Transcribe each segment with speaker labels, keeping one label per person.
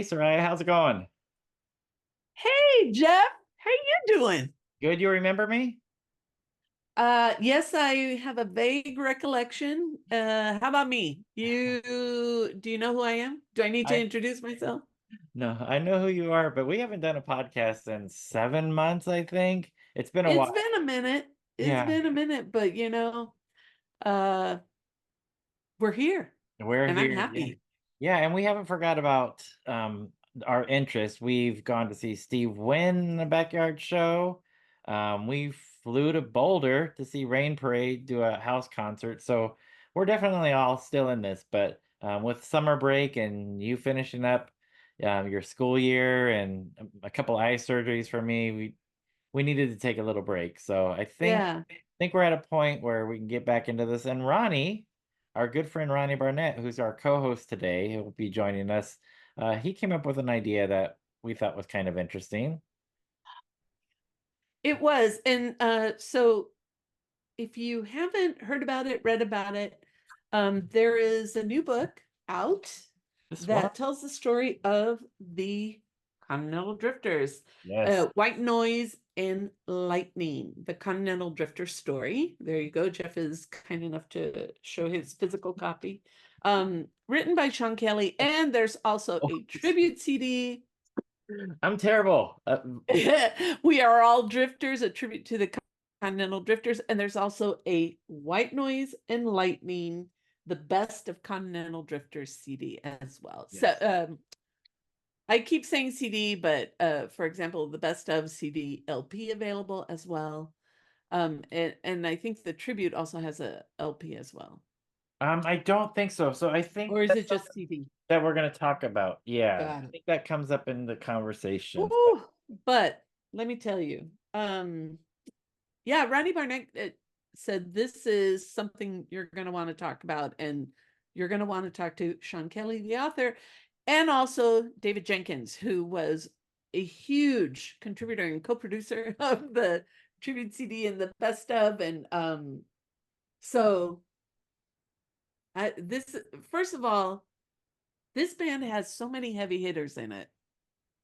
Speaker 1: Soraya, how's it going?
Speaker 2: Hey, Jeff, how you doing?
Speaker 1: Good, you remember me?
Speaker 2: Yes, I have a vague recollection. How about me? Do you know who I am? Do I need to
Speaker 1: I
Speaker 2: introduce myself?
Speaker 1: No, I know who you are, but we haven't done a podcast in 7 months, I think. It's been a
Speaker 2: It's
Speaker 1: while.
Speaker 2: been a minute. It's
Speaker 1: Yeah,
Speaker 2: been a minute, but uh, we're here
Speaker 1: we're
Speaker 2: and I'm
Speaker 1: here. Yeah.
Speaker 2: happy.
Speaker 1: Yeah, and we haven't forgot about our interest. We've gone to see Steve Wynn in the backyard show. We flew to Boulder to see Rain Parade do a house concert. So we're definitely all still in this, but with summer break and you finishing up your school year and a couple eye surgeries for me, we needed to take a little break. So
Speaker 2: Yeah.
Speaker 1: I think we're at a point where we can get back into this. And Ronnie, our good friend Ronnie Barnett, who's our co-host today, he'll be joining us. He came up with an idea that we thought was kind of interesting.
Speaker 2: It was. And so if you haven't heard about it, read about it, there is a new book out
Speaker 1: This one?
Speaker 2: that tells the story of the Continental Drifters,
Speaker 1: Yes.
Speaker 2: White Noise and Lightning, the Continental Drifters Story. There you go. Jeff is kind enough to show his physical copy. Written by Sean Kelly, and there's also a tribute CD.
Speaker 1: I'm terrible.
Speaker 2: We are all drifters, a tribute to the Continental Drifters, and there's also a White Noise and Lightning, the best of Continental Drifters CD as well.
Speaker 1: Yes.
Speaker 2: So I keep saying CD, but for example, the best of CD LP available as well. And I think the tribute also has a LP as well.
Speaker 1: I don't think so. So I think
Speaker 2: Or is
Speaker 1: that's
Speaker 2: it just
Speaker 1: something
Speaker 2: CD?
Speaker 1: that we're going to talk about. Yeah,
Speaker 2: Got
Speaker 1: I
Speaker 2: it.
Speaker 1: think that comes up in the conversation.
Speaker 2: Woo! But let me tell you, yeah, Ronnie Barnett said this is something you're going to want to talk about, and you're going to want to talk to Sean Kelly, the author, and also David Jenkins, who was a huge contributor and co-producer of the tribute CD and the best of, and so this first of all, this band has so many heavy hitters in it.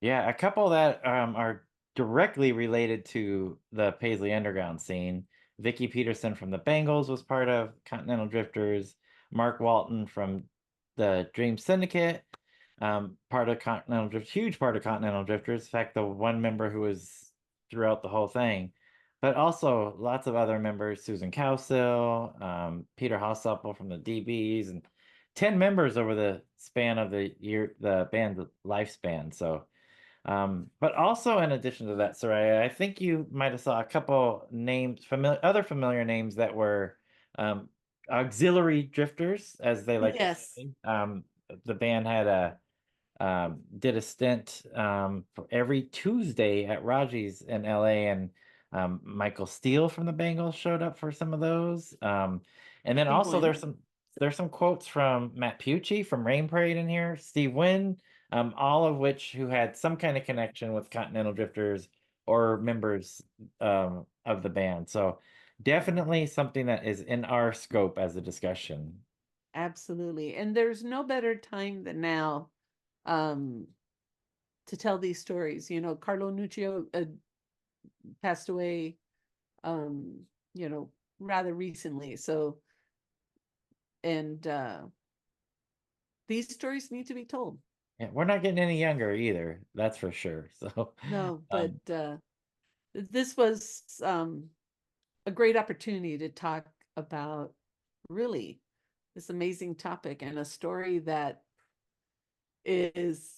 Speaker 1: Yeah, a couple that are directly related to the Paisley Underground scene. Vicky Peterson from the Bangles was part of Continental Drifters. Mark Walton from the Dream Syndicate, part of Continental Drift, huge part of Continental Drifters. In fact, the one member who was throughout the whole thing. But also lots of other members, Susan Cowsill, Peter Hausapple from the DBs, and 10 members over the span of the year, the band lifespan. So but also in addition to that, Soraya, I think you might have saw a couple names, other familiar names that were auxiliary drifters, as they like to
Speaker 2: Yes.
Speaker 1: say. The band had did a stint for every Tuesday at Raji's in LA, and Michael Steele from the Bengals showed up for some of those. And then
Speaker 2: Steve
Speaker 1: also
Speaker 2: Wynn.
Speaker 1: there's some quotes from Matt Pucci from Rain Parade in here, Steve Wynn, all of which who had some kind of connection with Continental Drifters or members of the band. So definitely something that is in our scope as a discussion.
Speaker 2: Absolutely. And there's no better time than now um, to tell these stories. Carlo Nuccio passed away, um, rather recently. So, and these stories need to be told.
Speaker 1: Yeah, we're not getting any younger either, that's for sure. So
Speaker 2: No, but
Speaker 1: um,
Speaker 2: this was a great opportunity to talk about really this amazing topic and a story that is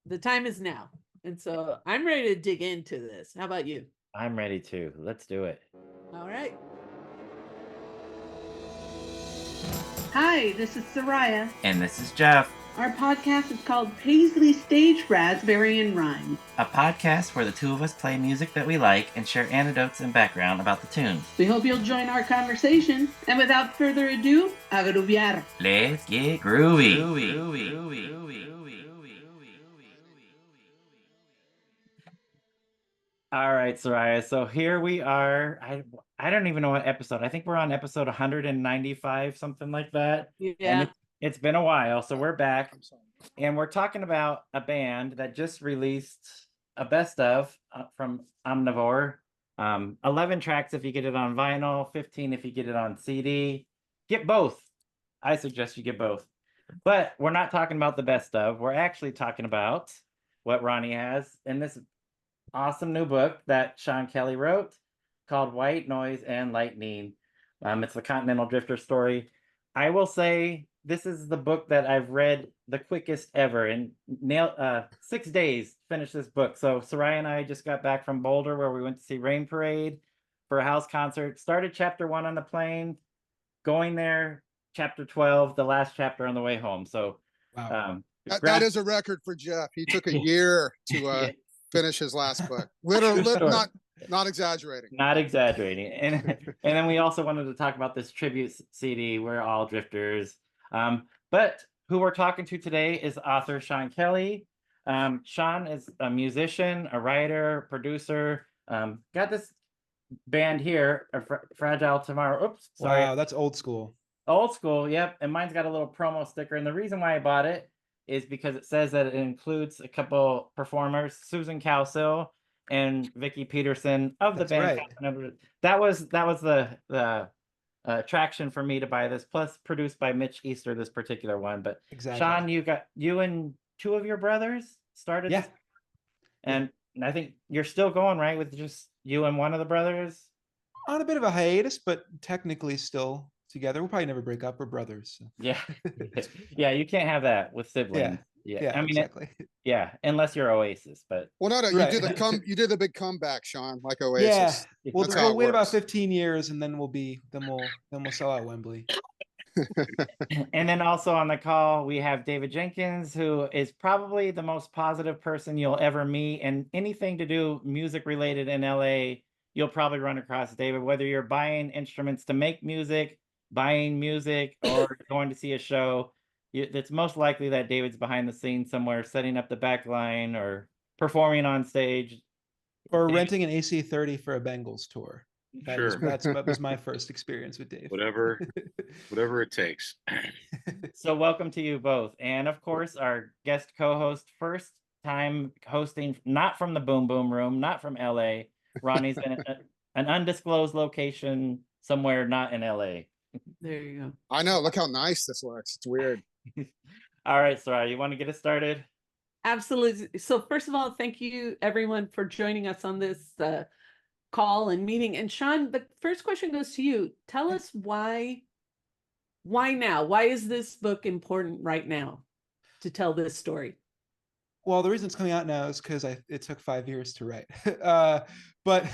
Speaker 2: the time is now. And so I'm ready to dig into this. How about you?
Speaker 1: I'm ready to. Let's do it.
Speaker 2: All right.
Speaker 3: Hi, this is Soraya.
Speaker 1: And this is Jeff,
Speaker 3: Our podcast is called Paisley Stage Raspberry and Rhyme.
Speaker 1: a podcast where the two of us play music that we like and share anecdotes and background about the tunes.
Speaker 3: We hope you'll join our conversation. And without further ado, a groovear.
Speaker 1: Let's get groovy. All right, Soraya. So here we are. I don't even know what episode. I think we're on episode 195, something like that. And
Speaker 2: Yeah.
Speaker 1: it's been a while, so we're back. And we're talking about a band that just released a best of from Omnivore. 11 tracks if you get it on vinyl, 15 if you get it on CD. Get both. I suggest you get both. But we're not talking about the best of. We're actually talking about what Ronnie has in this awesome new book that Sean Kelly wrote called White Noise and Lightning. It's the Continental Drifters Story. I will say this is the book that I've read the quickest ever. In 6 days, finished this book. So Soraya and I just got back from Boulder where we went to see Rain Parade for a house concert. Started chapter 1 on the plane, going there, chapter 12, the last chapter on the way home. So
Speaker 4: wow. That is a record for Jeff. He took a year to finish his last book. Literally, not exaggerating.
Speaker 1: Not exaggerating. And then we also wanted to talk about this tribute CD, We're All Drifters. But who we're talking to today is author Sean Kelly. Sean is a musician, a writer, producer. Got this band here, Fragile Tomorrow. Oops, sorry.
Speaker 5: Wow, that's old school.
Speaker 1: Old school, yep. And mine's got a little promo sticker. And the reason why I bought it is because it says that it includes a couple performers, Susan Cowsill and Vicky Peterson of the band. Right. That was the attraction for me to buy this. Plus, produced by Mitch Easter, this particular one. But exactly. Sean, you and 2 of your brothers started.
Speaker 5: Yeah.
Speaker 1: This? And I think you're still going, right, with just you and one of the brothers.
Speaker 5: On a bit of a hiatus, but technically still together. We'll probably never break up. We're brothers. So.
Speaker 1: Yeah. Yeah, you can't have that with siblings.
Speaker 5: Yeah,
Speaker 1: I mean,
Speaker 5: exactly.
Speaker 1: Unless you're Oasis, but
Speaker 4: well, you did the big comeback, Sean, like Oasis.
Speaker 5: Yeah, we'll wait about 15 years, and then we'll sell out Wembley.
Speaker 1: And then also on the call we have David Jenkins, who is probably the most positive person you'll ever meet, and anything to do music related in LA, you'll probably run across David, whether you're buying instruments to make music, buying music, or going to see a show. It's most likely that David's behind the scenes somewhere, setting up the back line or performing on stage.
Speaker 5: Or renting an AC-30 for a Bengals tour. That was my first experience with Dave.
Speaker 6: Whatever it takes.
Speaker 1: So welcome to you both. And of course, our guest co-host, first time hosting, not from the Boom Boom Room, not from LA. Ronnie's in an undisclosed location somewhere not in LA.
Speaker 2: There you go.
Speaker 4: I know. Look how nice this looks. It's weird.
Speaker 1: All right, Soraya, you want to get us started?
Speaker 2: Absolutely. So first of all, thank you everyone for joining us on this call and meeting. And Sean, the first question goes to you. Tell us why now? Why is this book important right now to tell this story?
Speaker 5: Well, the reason it's coming out now is because it took 5 years to write. But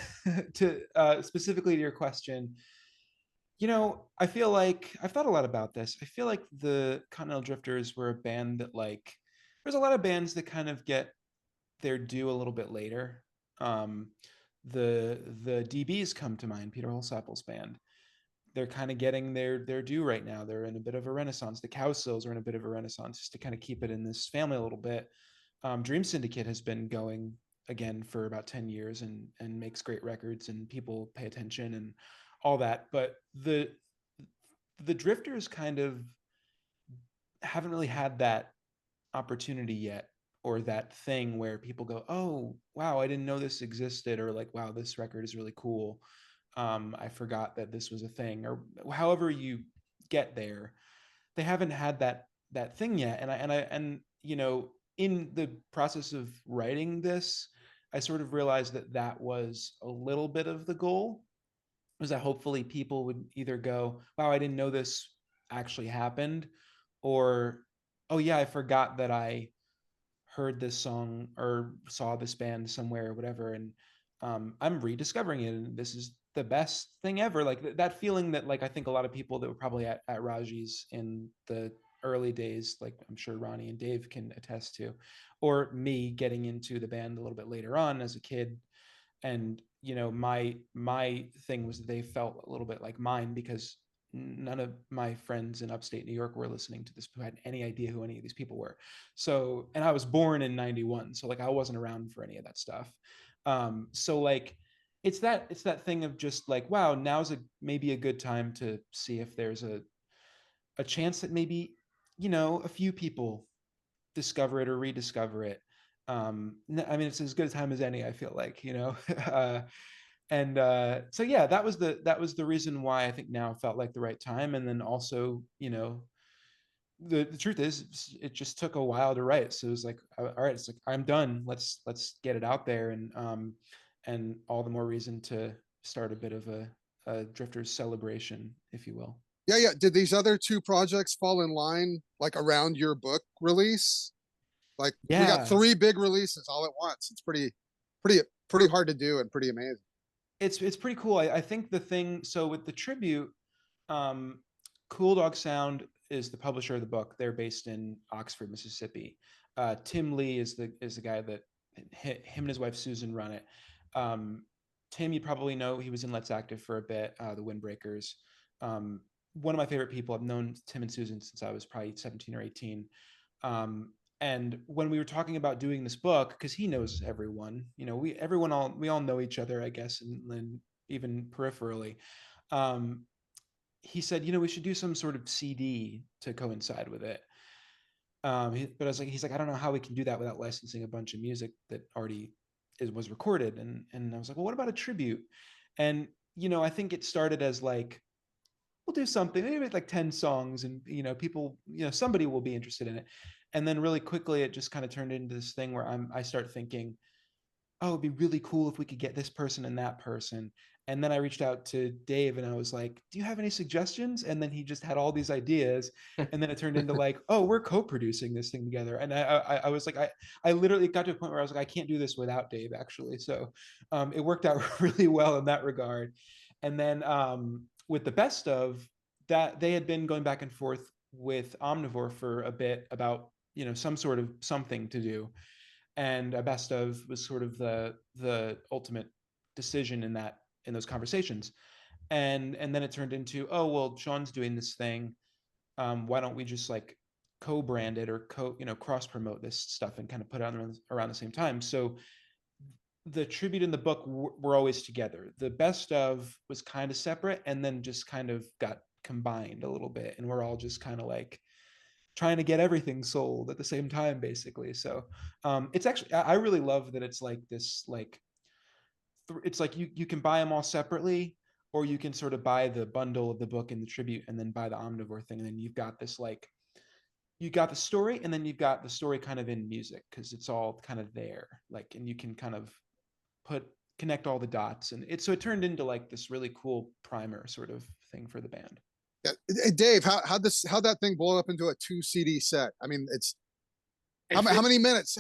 Speaker 5: to specifically to your question, I feel like I've thought a lot about this. I feel like the Continental Drifters were a band that there's a lot of bands that kind of get their due a little bit later. The DBs come to mind, Peter Holsapel's band. They're kind of getting their due right now. They're in a bit of a renaissance. The Cowsills are in a bit of a renaissance, just to kind of keep it in this family a little bit. Dream Syndicate has been going again for about 10 years and makes great records, and people pay attention and all that. But the Drifters kind of haven't really had that opportunity yet, or that thing where people go, oh, wow, I didn't know this existed, or like, wow, this record is really cool. I forgot that this was a thing, or however you get there. They haven't had that thing yet. And in the process of writing this, I sort of realized that was a little bit of the goal, was that hopefully people would either go, wow, I didn't know this actually happened, or, oh yeah, I forgot that I heard this song or saw this band somewhere or whatever, and I'm rediscovering it, and this is the best thing ever. Like that feeling that I think a lot of people that were probably at Raji's in the early days, like I'm sure Ronnie and Dave can attest to, or me getting into the band a little bit later on as a kid. And my thing was that they felt a little bit like mine, because none of my friends in upstate New York were listening to this who had any idea who any of these people were. So, and I was born in 91, so I wasn't around for any of that stuff. So it's that thing of just wow, now's maybe a good time to see if there's a chance that maybe a few people discover it or rediscover it. I mean, it's as good a time as any, I feel like, you know. So yeah, that was the reason why I think now felt like the right time. And then also, you know, the truth is it just took a while to write. So it was like, all right, it's like, I'm done. Let's get it out there. And all the more reason to start a bit of a Drifters celebration, if you will.
Speaker 4: Yeah. Did these other two projects fall in line like around your book release? Like we got
Speaker 5: Yeah,
Speaker 4: 3 big releases all at once. It's pretty hard to do and pretty amazing.
Speaker 5: it's pretty cool. I think the thing, so with the tribute, Cool Dog Sound is the publisher of the book. They're based in Oxford, Mississippi. Tim Lee is the guy that him and his wife Susan run it. Tim, you probably know, he was in Let's Active for a bit, the Windbreakers. One of my favorite people. I've known Tim and Susan since I was probably 17 or 18. And when we were talking about doing this book, because he knows everyone, you know, we all know each other, I guess, and even peripherally. He said, you know, we should do some sort of CD to coincide with it. But I was like, he's like, I don't know how we can do that without licensing a bunch of music that already was recorded. And I was like, well, what about a tribute? And, you know, I think it started as like, we'll do something, maybe like 10 songs, and, you know, people, you know, somebody will be interested in it. And then really quickly, it just kind of turned into this thing where I start thinking, oh, it'd be really cool if we could get this person and that person. And then I reached out to Dave and I was like, do you have any suggestions? And then he just had all these ideas. And then it turned into like, oh, we're co-producing this thing together. And I was like, I literally got to a point where I was like, I can't do this without Dave, actually. So it worked out really well in that regard. And then with the best of that, they had been going back and forth with Omnivore for a bit about, you know, some sort of something to do. And a best of was sort of the ultimate decision in those conversations. And then it turned into, oh, well, Sean's doing this thing. Why don't we just like co-brand it or cross promote this stuff and kind of put it on around the same time? So the tribute and the book were always together. The best of was kind of separate and then just kind of got combined a little bit. And we're all just kind of like trying to get everything sold at the same time, basically. So it's actually, I really love that it's like this, like, it's like you can buy them all separately, or you can sort of buy the bundle of the book and the tribute and then buy the Omnivore thing. And then you've got this, like, you got the story and then you've got the story kind of in music, because it's all kind of there, like, and you can kind of connect all the dots. And it turned into like this really cool primer sort of thing for the band.
Speaker 4: Hey, Dave, how'd that thing blow up into a 2 CD set? I mean, how many minutes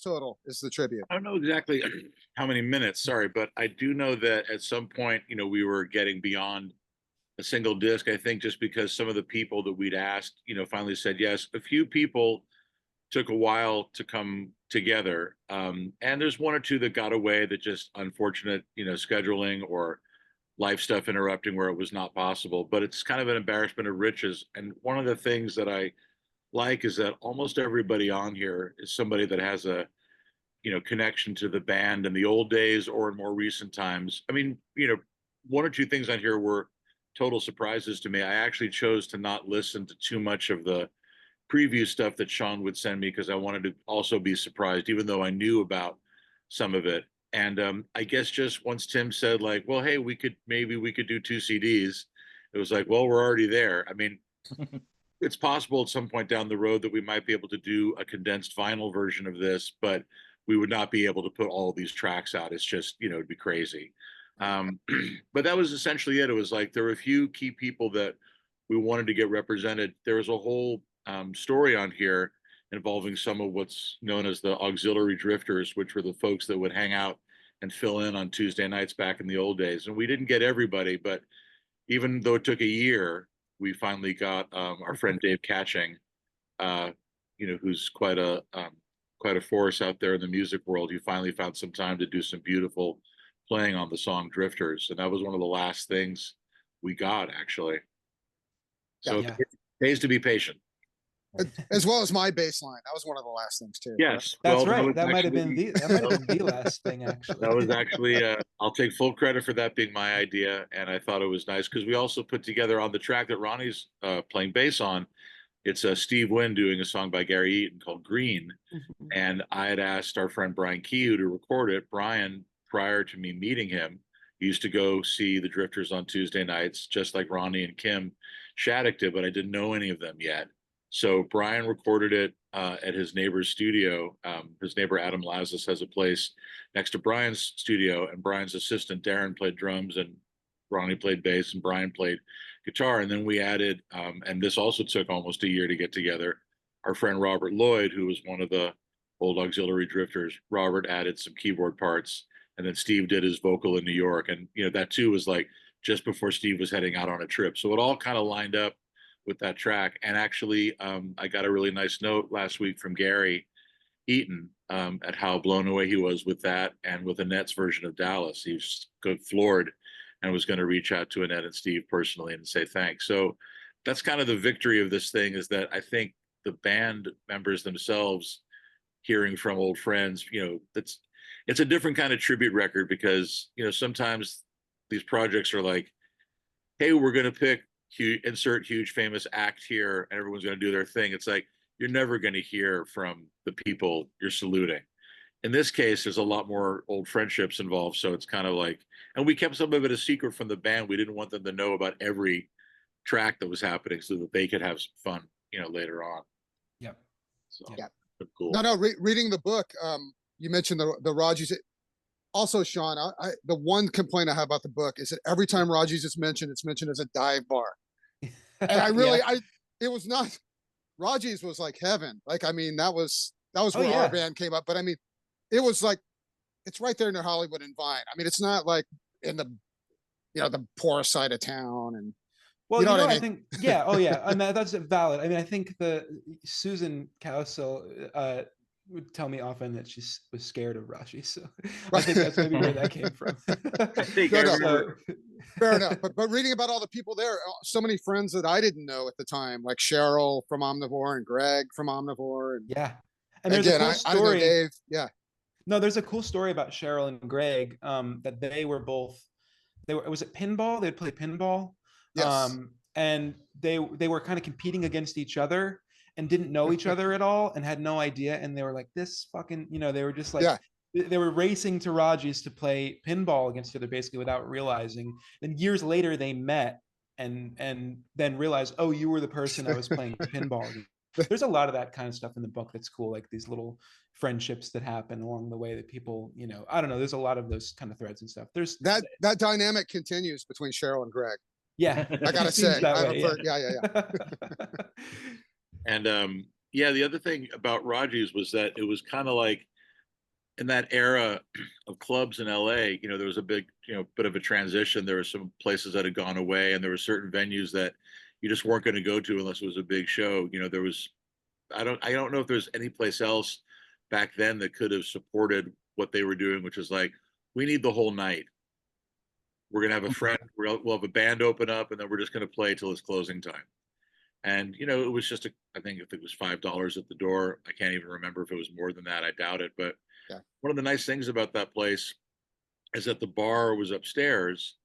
Speaker 4: total is the tribute?
Speaker 6: I don't know exactly how many minutes, sorry, but I do know that at some point, you know, we were getting beyond a single disc. I think just because some of the people that we'd asked, you know, finally said yes. A few people took a while to come together. And there's one or two that got away, that just unfortunate, you know, scheduling or life stuff interrupting where it was not possible. But it's kind of an embarrassment of riches. And one of the things that I like is that almost everybody on here is somebody that has a, you know, connection to the band in the old days or in more recent times. I mean, you know, one or two things on here were total surprises to me. I actually chose to not listen to too much of the preview stuff that Sean would send me, because I wanted to also be surprised, even though I knew about some of it. And I guess just once Tim said, like, well, hey, maybe we could do 2 CDs, it was like, well, we're already there. I mean, it's possible at some point down the road that we might be able to do a condensed vinyl version of this, but we would not be able to put all of these tracks out. It's just, you know, it'd be crazy. But that was essentially it. It was like there were a few key people that we wanted to get represented. There was a whole story on here involving some of what's known as the auxiliary drifters, which were the folks that would hang out and fill in on Tuesday nights back in the old days. And we didn't get everybody, but even though it took a year, we finally got our friend Dave Catching, you know, who's quite a force out there in the music world. He finally found some time to do some beautiful playing on the song Drifters. And that was one of the last things we got, actually. So
Speaker 5: Yeah.
Speaker 6: it pays to be patient.
Speaker 4: As well as my bass line. That was one of the last things too.
Speaker 6: Yes.
Speaker 5: That's
Speaker 6: well,
Speaker 5: right. That might have been the last thing, actually.
Speaker 6: That was actually, I'll take full credit for that being my idea. And I thought it was nice because we also put together on the track that Ronnie's playing bass on, It's Steve Wynn doing a song by Gary Eaton called Green.
Speaker 2: Mhm.
Speaker 6: And I had asked our friend Brian Keogh to record it. Brian, prior to me meeting him, used to go see the Drifters on Tuesday nights, just like Ronnie and Kim Shattuck did, but I didn't know any of them yet. So Brian recorded it at his neighbor's studio. His neighbor Adam Lazis has a place next to Brian's studio, and Brian's assistant Darren played drums, and Ronnie played bass, and Brian played guitar. And then we added, and this also took almost a year to get together, our friend Robert Lloyd, who was one of the old auxiliary drifters. Robert added some keyboard parts, and then Steve did his vocal in New York. And that too was like just before Steve was heading out on a trip. So it all kind of lined up with that track. And actually, I got a really nice note last week from Gary Eaton at how blown away he was with that and with Annette's version of Dallas. He was good floored and was going to reach out to Annette and Steve personally and say thanks. So that's kind of the victory of this thing, is that I think the band members themselves, hearing from old friends, it's a different kind of tribute record, because sometimes these projects are like, hey, we're going to pick insert huge famous act here and everyone's going to do their thing. It's like, you're never going to hear from the people you're saluting. In this case, there's a lot more old friendships involved, so it's kind of like, and we kept some of it a secret from the band. We didn't want them to know about every track that was happening, so that they could have some fun later on.
Speaker 5: Yep.
Speaker 6: So
Speaker 4: Yep.
Speaker 6: cool.
Speaker 4: No, reading the book, you mentioned the Raji's. Also, Sean, the one complaint I have about the book is that every time Raji's is mentioned, it's mentioned as a dive bar. And I really, it was not, Raji's was like heaven. Like, I mean, that was where our band came up. But I mean, it was like, it's right there near Hollywood and Vine. I mean, it's not like in the, the poorest side of town. And
Speaker 5: well,
Speaker 4: you know what I mean?
Speaker 5: think, yeah. Oh yeah. I mean, that's valid. I mean, I think Susan Cowsill, would tell me often that she was scared of Raji. So I think that's maybe where that came from.
Speaker 6: I think
Speaker 4: fair enough. But reading about all the people there, so many friends that I didn't know at the time, like Cheryl from Omnivore and Greg from Omnivore. And
Speaker 5: yeah. And there's
Speaker 4: again,
Speaker 5: a cool
Speaker 4: I don't know Dave. Yeah.
Speaker 5: No, there's a cool story about Cheryl and Greg, that they were both, was it pinball? They'd play pinball.
Speaker 4: Yes.
Speaker 5: And they were kind of competing against each other and didn't know each other at all and had no idea. And they were like, this fucking, they were just like, they were racing to Raji's to play pinball against each other, basically without realizing. Then years later they met and then realized, oh, you were the person I was playing pinball against. There's a lot of that kind of stuff in the book that's cool, like these little friendships that happen along the way that people, I don't know, there's a lot of those kind of threads and stuff. There's
Speaker 4: that dynamic continues between Cheryl and Greg.
Speaker 5: Yeah.
Speaker 4: I gotta say, yeah.
Speaker 6: And the other thing about Raji's was that it was kind of like, in that era of clubs in LA, there was a big, bit of a transition. There were some places that had gone away, and there were certain venues that you just weren't going to go to unless it was a big show. There was, I don't know if there's any place else back then that could have supported what they were doing, which is like, we need the whole night. We're going to have a friend, we'll have a band open up, and then we're just going to play till it's closing time. And, it was just, I think if it was $5 at the door, I can't even remember if it was more than that. I doubt it. But one of the nice things about that place is that the bar was upstairs.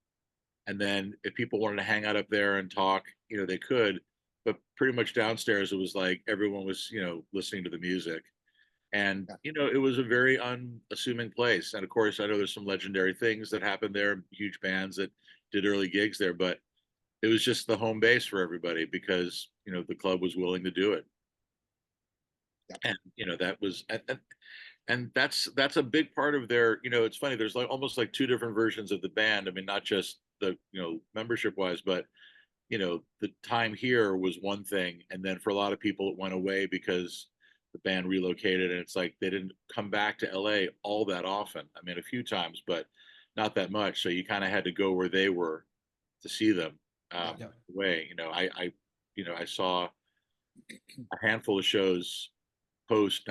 Speaker 6: And then if people wanted to hang out up there and talk, they could. But pretty much downstairs, it was like everyone was, listening to the music. And, it was a very unassuming place. And of course, I know there's some legendary things that happened there, huge bands that did early gigs there, but it was just the home base for everybody because, the club was willing to do it. And, that was, and that's a big part of their, it's funny, there's like almost like two different versions of the band. I mean, not just the, membership wise, but, the time here was one thing. And then for a lot of people, it went away because the band relocated, and it's like they didn't come back to LA all that often. I mean, a few times, but not that much. So you kind of had to go where they were to see them. Way, I saw a handful of shows post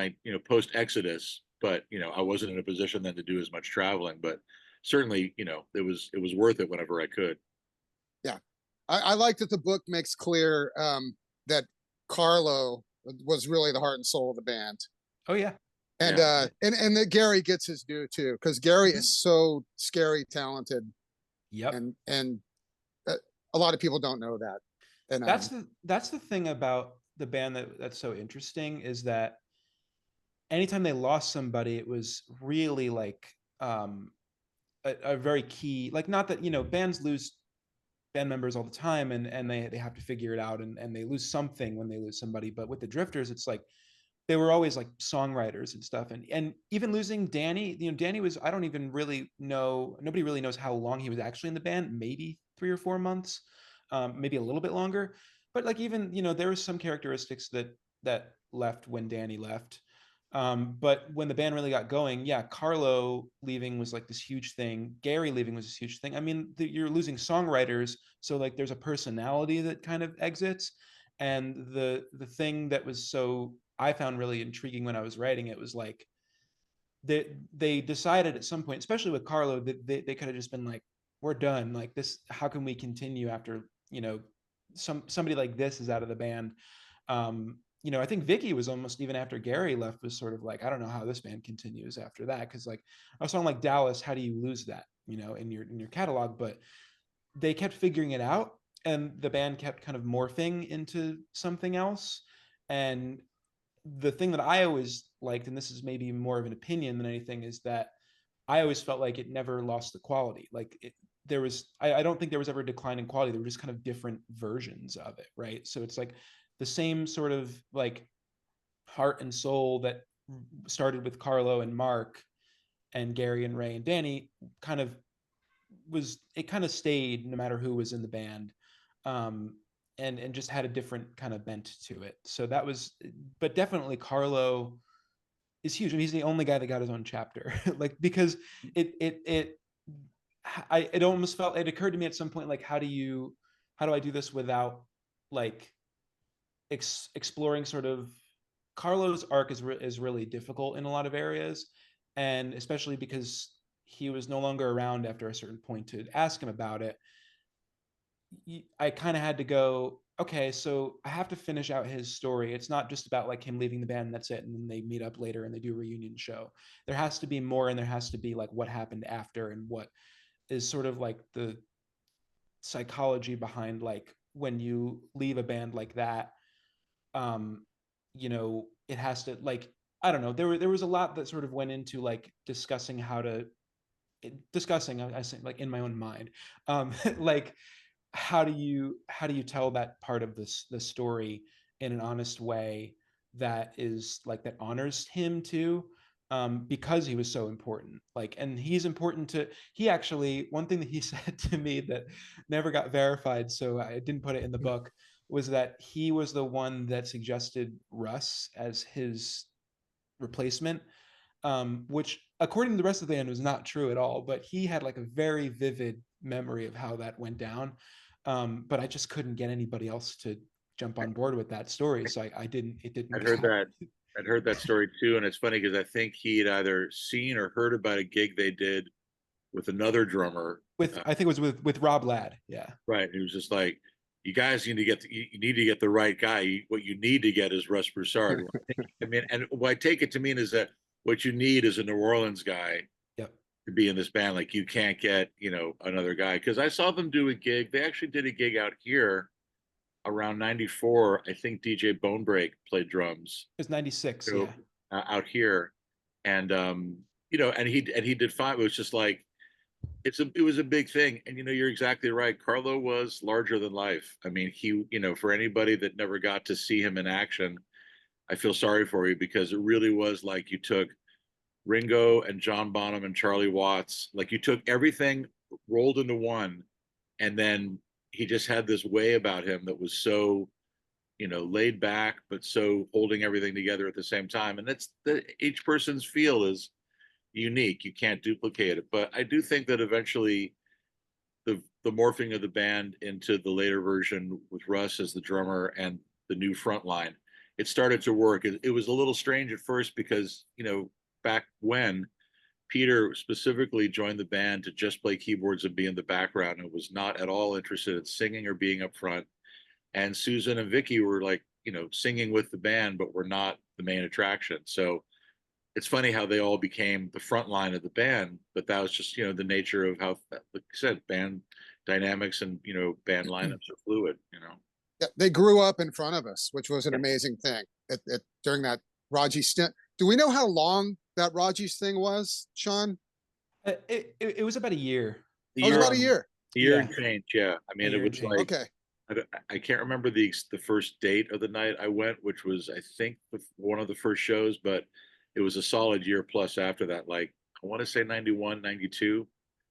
Speaker 6: Exodus, but I wasn't in a position then to do as much traveling. But certainly, it was worth it whenever I could.
Speaker 4: Yeah, I like that the book makes clear that Carlo was really the heart and soul of the band.
Speaker 5: Oh yeah.
Speaker 4: And and that Gary gets his due too, because Gary is so scary talented.
Speaker 5: Yep.
Speaker 4: And a lot of people don't know that. And
Speaker 5: that's the thing about the band that's so interesting is that anytime they lost somebody, it was really like a very key, like, not that, bands lose band members all the time, and they have to figure it out, and they lose something when they lose somebody. But with the Drifters, it's like they were always like songwriters and stuff. And even losing Danny, Danny was, I don't even really know, nobody really knows how long he was actually in the band, maybe 3 or 4 months, maybe a little bit longer. But like, even, there was some characteristics that left when Danny left. But when the band really got going, yeah, Carlo leaving was like this huge thing. Gary leaving was this huge thing. I mean, you're losing songwriters, so like there's a personality that kind of exits. And the thing that was so, I found really intriguing when I was writing it, was like they decided at some point, especially with Carlo, that they could have just been like, we're done. Like this, how can we continue after, somebody like this is out of the band? I think Vicky was almost, even after Gary left, was sort of like, I don't know how this band continues after that. Cause like a song like Dallas, how do you lose that, in your catalog? But they kept figuring it out, and the band kept kind of morphing into something else. And the thing that I always liked, and this is maybe more of an opinion than anything, is that I always felt like it never lost the quality. Like there was, I don't think there was ever a decline in quality. There were just kind of different versions of it, right? So it's like the same sort of like heart and soul that started with Carlo and Mark and Gary and Ray and Danny kind of stayed no matter who was in the band. And just had a different kind of bent to it. So that was, but definitely Carlo is huge. I mean, he's the only guy that got his own chapter, like, because it almost felt, it occurred to me at some point, like, how do I do this without like exploring sort of Carlo's arc is really difficult in a lot of areas. And especially because he was no longer around after a certain point to ask him about it. I kind of had to go, okay, so I have to finish out his story. It's not just about like him leaving the band and that's it, and then they meet up later and they do a reunion show. There has to be more, and there has to be like what happened after, and what is sort of like the psychology behind like when you leave a band like that. It has to, like, I don't know, there was a lot that sort of went into like discussing I say, like, in my own mind, like, how do you tell that part of the story in an honest way that is like, that honors him too, because he was so important. Like, and he's important to, he actually, one thing that he said to me that never got verified, so I didn't put it in the book, was that he was the one that suggested Russ as his replacement, which according to the rest of the band was not true at all, but he had like a very vivid memory of how that went down. But I just couldn't get anybody else to jump on board with that story, so it didn't
Speaker 6: I'd heard that story too, and it's funny because I think he had either seen or heard about a gig they did with another drummer.
Speaker 5: I think it was with Rob Ladd. Yeah.
Speaker 6: Right. He was just like, you guys need to get the right guy. What you need to get is Russ Broussard. I mean, and what I take it to mean is that what you need is a New Orleans guy.
Speaker 5: Yep.
Speaker 6: To be in this band. Like, you can't get, another guy. Because I saw them do a gig. They actually did a gig out here around 94. I think DJ Bonebreak played drums.
Speaker 5: It was 96.
Speaker 6: So,
Speaker 5: yeah.
Speaker 6: Out here. And, and he did fine. It was just like, it was a big thing. And you're exactly right. Carlo was larger than life. I mean, he, for anybody that never got to see him in action, I feel sorry for you, because it really was like you took Ringo and John Bonham and Charlie Watts, like you took everything, rolled into one, and then he just had this way about him that was so, laid back, but so holding everything together at the same time. And that's each person's feel is unique. You can't duplicate it. But I do think that eventually the morphing of the band into the later version with Russ as the drummer and the new front line, it started to work. It was a little strange at first because, back when Peter specifically joined the band to just play keyboards and be in the background and was not at all interested in singing or being up front. And Susan and Vicky were like, singing with the band, but were not the main attraction. So it's funny how they all became the front line of the band, but that was just, the nature of how, like I said, band dynamics and, band lineups are fluid.
Speaker 4: Yeah, they grew up in front of us, which was an
Speaker 1: Yeah.
Speaker 4: amazing thing during that Raji stint. Do we know how long that Raji's thing was, Sean?
Speaker 5: It was about a year.
Speaker 4: It was about a
Speaker 5: Um,
Speaker 4: year.
Speaker 6: A year
Speaker 5: Yeah.
Speaker 6: and change, yeah. I mean,
Speaker 5: A
Speaker 6: it
Speaker 5: year and
Speaker 6: was
Speaker 5: change.
Speaker 6: like,
Speaker 4: Okay.
Speaker 6: I can't remember the first date of the night I went, which was, I think, one of the first shows, but it was a solid year plus after that. Like, I want to say 91, 92.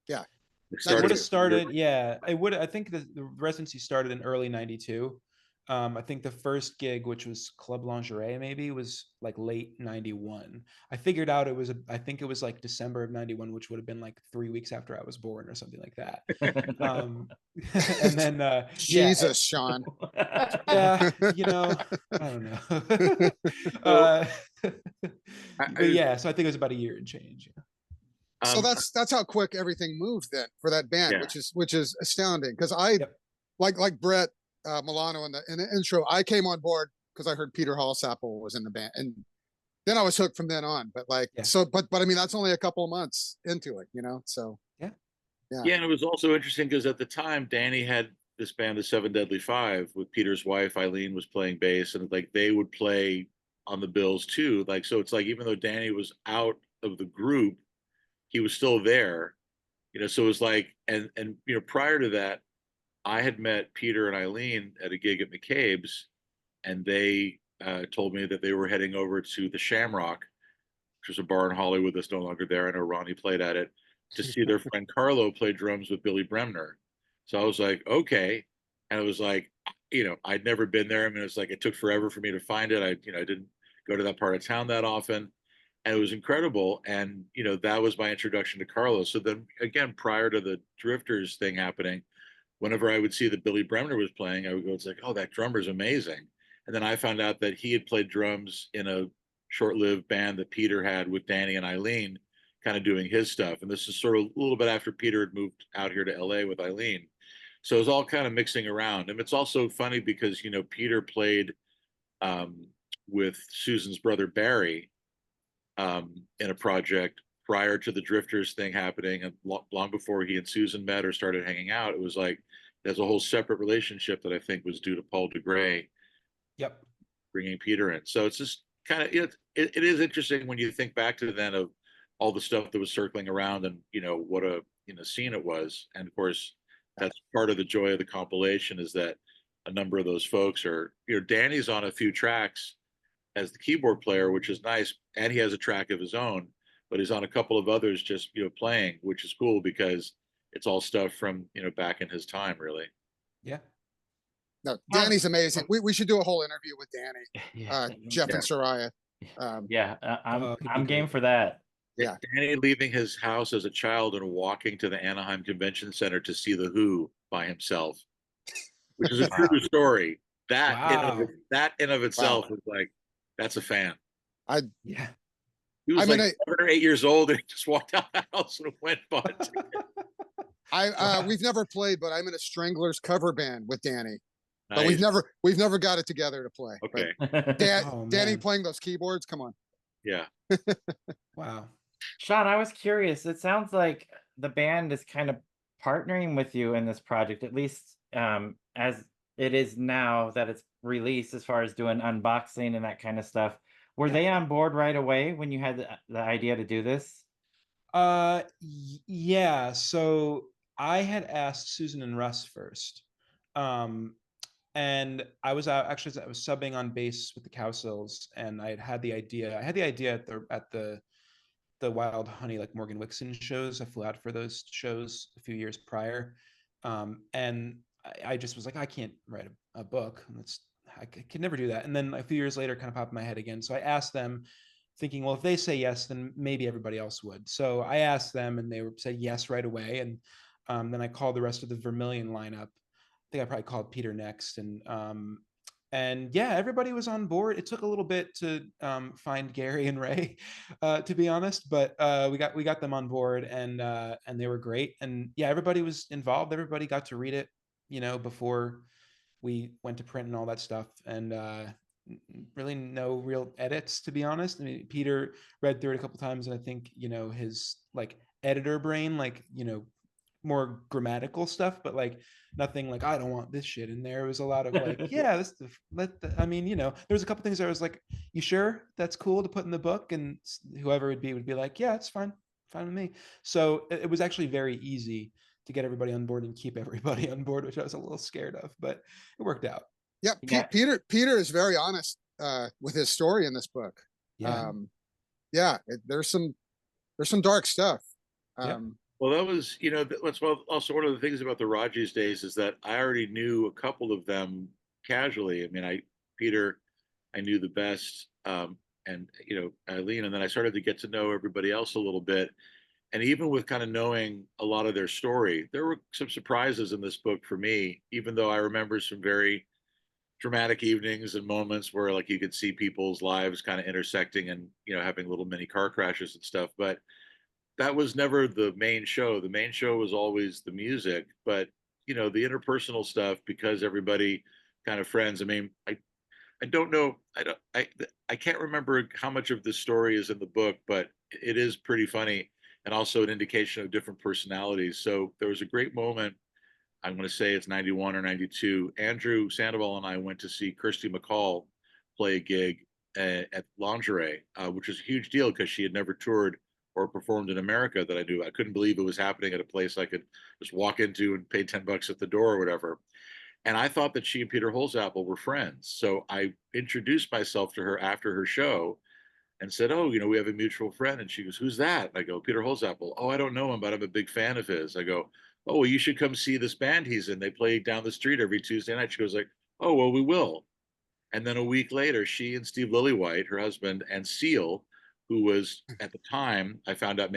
Speaker 4: Yeah.
Speaker 6: It
Speaker 5: It
Speaker 6: started
Speaker 5: would have
Speaker 4: 92.
Speaker 5: started, yeah. I think the residency started in early '92. I think the first gig, which was Club Lingerie, maybe was like late '91. I figured out I think it was like December of '91, which would have been like 3 weeks after I was born or something like that. And then
Speaker 4: Jesus, Sean.
Speaker 5: yeah, I don't know.
Speaker 6: So,
Speaker 5: But yeah, so I think it was about a year and change. Yeah.
Speaker 4: So
Speaker 6: um,
Speaker 4: that's how quick everything moved then for that band,
Speaker 6: Yeah.
Speaker 4: which is astounding. Because I
Speaker 5: Yep.
Speaker 4: like Brett Milano in the intro, I came on board because I heard Peter Hallsapple was in the band, and then I was hooked from then on. But
Speaker 5: Yeah.
Speaker 4: but I mean that's only a couple of months into it, So
Speaker 5: Yeah.
Speaker 6: yeah, and it was also interesting because at the time, Danny had this band, the Seven Deadly Five, with Peter's wife, Eileen, was playing bass, and like they would play on the bills too. Like, so it's like, even though Danny was out of the group, he was still there, so it was like, and prior to that, I had met Peter and Eileen at a gig at McCabe's, and they told me that they were heading over to the Shamrock, which was a bar in Hollywood that's no longer there. I know Ronnie played at it, to see their friend Carlo play drums with Billy Bremner. So I was like, okay. And it was like, I'd never been there. I mean, it's like, it took forever for me to find it. I didn't go to that part of town that often. And it was incredible. And, that was my introduction to Carlo. So then again, prior to the Drifters thing happening, whenever I would see that Billy Bremner was playing, I would go, it's like, oh, that drummer's amazing. And then I found out that he had played drums in a short-lived band that Peter had with Danny and Eileen, kind of doing his stuff. And this is sort of a little bit after Peter had moved out here to LA with Eileen. So it was all kind of mixing around. And it's also funny because, Peter played um, with Susan's brother Barry in a project prior to the Drifters thing happening, and long before he and Susan met or started hanging out. It was like there's a whole separate relationship that I think was due to Paul DeGray
Speaker 5: Yep.
Speaker 6: bringing Peter in. So it's just kind of, it is interesting when you think back to then of all the stuff that was circling around, and what a scene it was. And of course, that's part of the joy of the compilation, is that a number of those folks are, Danny's on a few tracks as the keyboard player, which is nice, and he has a track of his own, but he's on a couple of others just playing, which is cool because it's all stuff from back in his time, really.
Speaker 5: Yeah.
Speaker 4: No, Danny's amazing. We should do a whole interview with Danny,
Speaker 1: Yeah.
Speaker 4: Jeff and Soraya.
Speaker 1: Yeah,
Speaker 5: It'd be
Speaker 1: I'm game
Speaker 5: great.
Speaker 1: for that.
Speaker 4: Yeah.
Speaker 6: Danny leaving his house as a child and walking to the Anaheim Convention Center to see the Who by himself, which is a
Speaker 1: Wow.
Speaker 6: true story. That
Speaker 5: Wow.
Speaker 6: in of itself was like, that's a fan.
Speaker 5: Yeah.
Speaker 6: He was
Speaker 4: I mean,
Speaker 6: like 7 or 8 years old, and he just walked out the house and went bought a ticket.
Speaker 5: Wow.
Speaker 4: We've never played, but I'm in a Stranglers cover band with Danny. But
Speaker 6: Nice.
Speaker 4: we've never got it together to play.
Speaker 6: Okay.
Speaker 4: But
Speaker 5: Oh,
Speaker 4: Danny
Speaker 5: man.
Speaker 4: playing those keyboards, come on.
Speaker 6: Yeah.
Speaker 5: Wow.
Speaker 1: Sean, I was curious. It sounds like the band is kind of partnering with you in this project, at least as it is now that it's released, as far as doing unboxing and that kind of stuff. Were
Speaker 5: Yeah.
Speaker 1: they on board right away when you had the idea to do this?
Speaker 5: Yeah. So I had asked Susan and Russ first. And I was actually, I was subbing on bass with the Cowsills, and I had the idea. I had the idea at the Wild Honey, like Morgan Wixon shows. I flew out for those shows a few years prior. And I just was like, I can't write a book. I could never do that. And then a few years later, it kind of popped in my head again. So I asked them, thinking, well, if they say yes, then maybe everybody else would. So I asked them, and they said yes right away. And then I called the rest of the Vermilion lineup. I think I probably called Peter next, and yeah, everybody was on board. It took a little bit to find Gary and Ray, to be honest, but we got them on board, and they were great. And yeah, everybody was involved. Everybody got to read it, before we went to print and all that stuff. And really no real edits, to be honest. I mean, Peter read through it a couple times, and I think his like editor brain, like more grammatical stuff, but like nothing like I don't want this shit in there. It was a lot of like, yeah, I mean, you know, there was a couple things that I was like, you sure that's cool to put in the book? And whoever would be like, yeah, it's fine with me. So it was actually very easy to get everybody on board and keep everybody on board, which I was a little scared of, but it worked out.
Speaker 4: Yeah,
Speaker 1: Yeah.
Speaker 4: Peter is very honest with his story in this book.
Speaker 5: Yeah.
Speaker 4: There's some dark stuff.
Speaker 6: Well, that was, you know, that's also one of the things about the Rogers days is that I already knew a couple of them casually. I mean, Peter, I knew the best, and you know, Eileen, and then I started to get to know everybody else a little bit. And even with kind of knowing a lot of their story, there were some surprises in this book for me, even though I remember some very dramatic evenings and moments where like you could see people's lives kind of intersecting and, you know, having little mini car crashes and stuff. But that was never the main show. The main show was always the music, but you know, the interpersonal stuff, because everybody kind of friends. I mean, I don't know. I can't remember how much of the story is in the book, but it is pretty funny and also an indication of different personalities. So there was a great moment. I'm going to say it's 91 or 92. Andrew Sandoval and I went to see Kirsty MacColl play a gig at Lingerie, which was a huge deal because she had never toured or performed in America that I knew. I couldn't believe it was happening at a place I could just walk into and pay $10 at the door or whatever. And I thought that she and Peter Holzapfel were friends. So I introduced myself to her after her show and said, oh, you know, we have a mutual friend. And she goes, who's that? And I go, Peter Holzapfel. Oh, I don't know him, but I'm a big fan of his. I go, oh, well, you should come see this band he's in. They play down the street every Tuesday night. She goes like, oh, well, we will. And then a week later, she and Steve Lillywhite, her husband, and Seal, who was at the time, I found out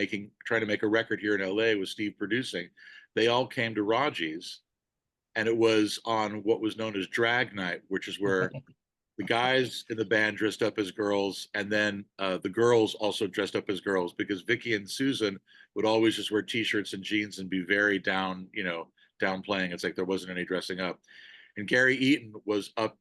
Speaker 6: trying to make a record here in LA with Steve producing, they all came to Raji's. And it was on what was known as drag night, which is where the guys in the band dressed up as girls, and then the girls also dressed up as girls, because Vicky and Susan would always just wear t-shirts and jeans and be very downplaying. It's like there wasn't any dressing up. And Gary Eaton was up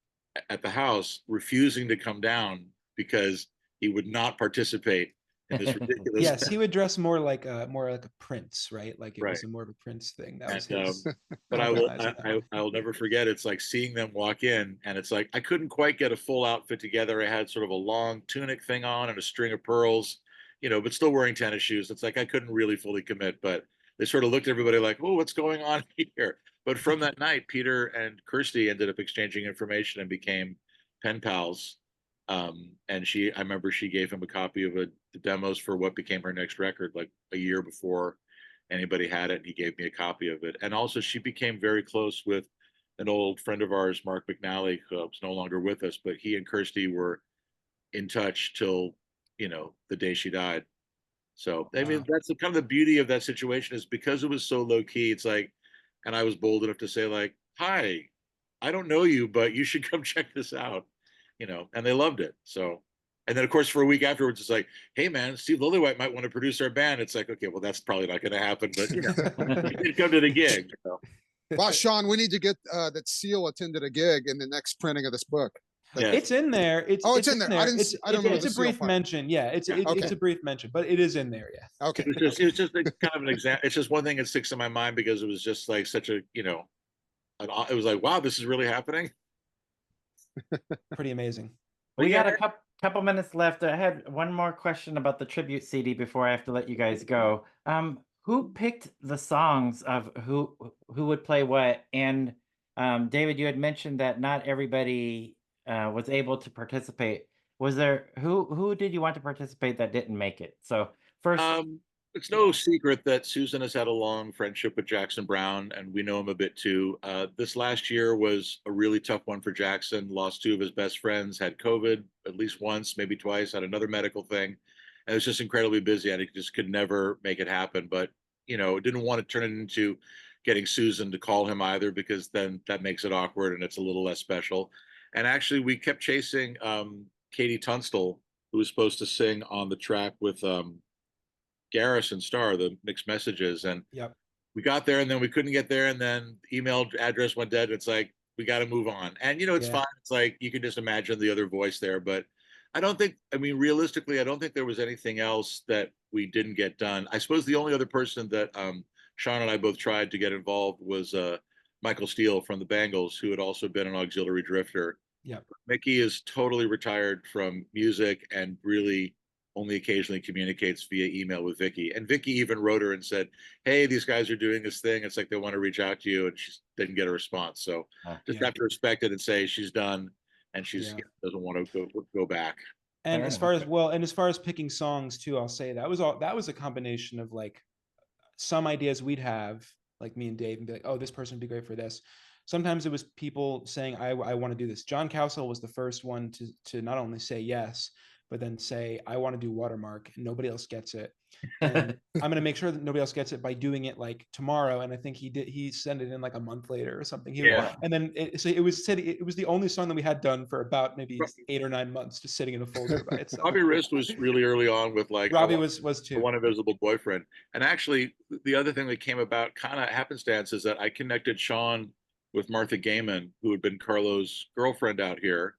Speaker 6: at the house refusing to come down because he would not participate in this ridiculous.
Speaker 5: Yes, he would dress more like a prince, right? Like it
Speaker 6: Right.
Speaker 5: was more of a prince thing. That was
Speaker 6: And,
Speaker 5: his.
Speaker 6: but I'll never forget. It's like seeing them walk in, and it's like I couldn't quite get a full outfit together. I had sort of a long tunic thing on and a string of pearls, you know, but still wearing tennis shoes. It's like I couldn't really fully commit, but they sort of looked at everybody like, oh, what's going on here? But from that night, Peter and Kirsty ended up exchanging information and became pen pals. And I remember she gave him a copy of the demos for what became her next record, like a year before anybody had it. And he gave me a copy of it. And also she became very close with an old friend of ours, Mark McNally, who's no longer with us, but he and Kirsty were in touch till, you know, the day she died. So, I mean, that's kind of the beauty of that situation, is because it was so low key. It's like, and I was bold enough to say like, hi, I don't know you, but you should come check this out, you know, and they loved it. So, and then of course, for a week afterwards, it's like, hey man, Steve Lillywhite might want to produce our band. It's like, okay, well, that's probably not going to happen, but you know, you did come to the gig. You know?
Speaker 4: Wow, Sean, we need to get that Seal attended a gig in the next printing of this book.
Speaker 6: Yeah.
Speaker 5: It's in there. It's
Speaker 4: in there. I don't know.
Speaker 5: It's a brief mention. Yeah, it's a brief mention, but it is in there. Yeah.
Speaker 4: Okay.
Speaker 6: It was just a, kind of an example. It's just one thing that sticks in my mind because it was just like such a, you know, it was like, wow, this is really happening.
Speaker 5: Pretty amazing.
Speaker 1: We got a couple minutes left. I had one more question about the tribute CD before I have to let you guys go. Who picked the songs of who would play what? And David, you had mentioned that not everybody was able to participate. Was there who did you want to participate that didn't make it? So first,
Speaker 6: it's no secret that Susan has had a long friendship with Jackson Brown, and we know him a bit too. This last year was a really tough one for Jackson. Lost two of his best friends, had COVID at least once, maybe twice, had another medical thing. And it was just incredibly busy, and he just could never make it happen. But, you know, didn't want to turn it into getting Susan to call him either, because then that makes it awkward and it's a little less special. And actually, we kept chasing Katie Tunstall, who was supposed to sing on the track with Garrison Starr, the mixed messages. And we got there and then we couldn't get there. And then the email address went dead. It's like, we got to move on. And, you know, it's fine. It's like, you can just imagine the other voice there. But I don't think, I mean, realistically, I don't think there was anything else that we didn't get done. I suppose the only other person that Sean and I both tried to get involved was Michael Steele from the Bangles, who had also been an auxiliary drifter.
Speaker 5: Yeah.
Speaker 6: Mickey is totally retired from music and really only occasionally communicates via email with Vicky. And Vicky even wrote her and said, "Hey, these guys are doing this thing. It's like they want to reach out to you," and she didn't get a response. So just
Speaker 5: Yeah.
Speaker 6: have to respect it and say she's done, and she's
Speaker 5: Yeah.
Speaker 6: doesn't want to go back.
Speaker 5: And
Speaker 1: Fair
Speaker 5: as
Speaker 1: enough.
Speaker 5: far as as far as picking songs too, I'll say that was a combination of like some ideas we'd have, like me and Dave, and be like, oh, this person would be great for this. Sometimes it was people saying, I want to do this. John Cowsill was the first one to not only say yes, but then say, I want to do Watermark, and nobody else gets it. And I'm going to make sure that nobody else gets it by doing it like tomorrow. And I think he sent it in like a month later or something. And then it was the only song that we had done for about maybe 8 or 9 months, just sitting in a folder by itself.
Speaker 6: Robbie Rist was really early on with like
Speaker 5: Robbie was too.
Speaker 6: I Want Invisible Boyfriend. And actually the other thing that came about kind of happenstance is that I connected Sean with Martha Gaiman, who had been Carlo's girlfriend out here.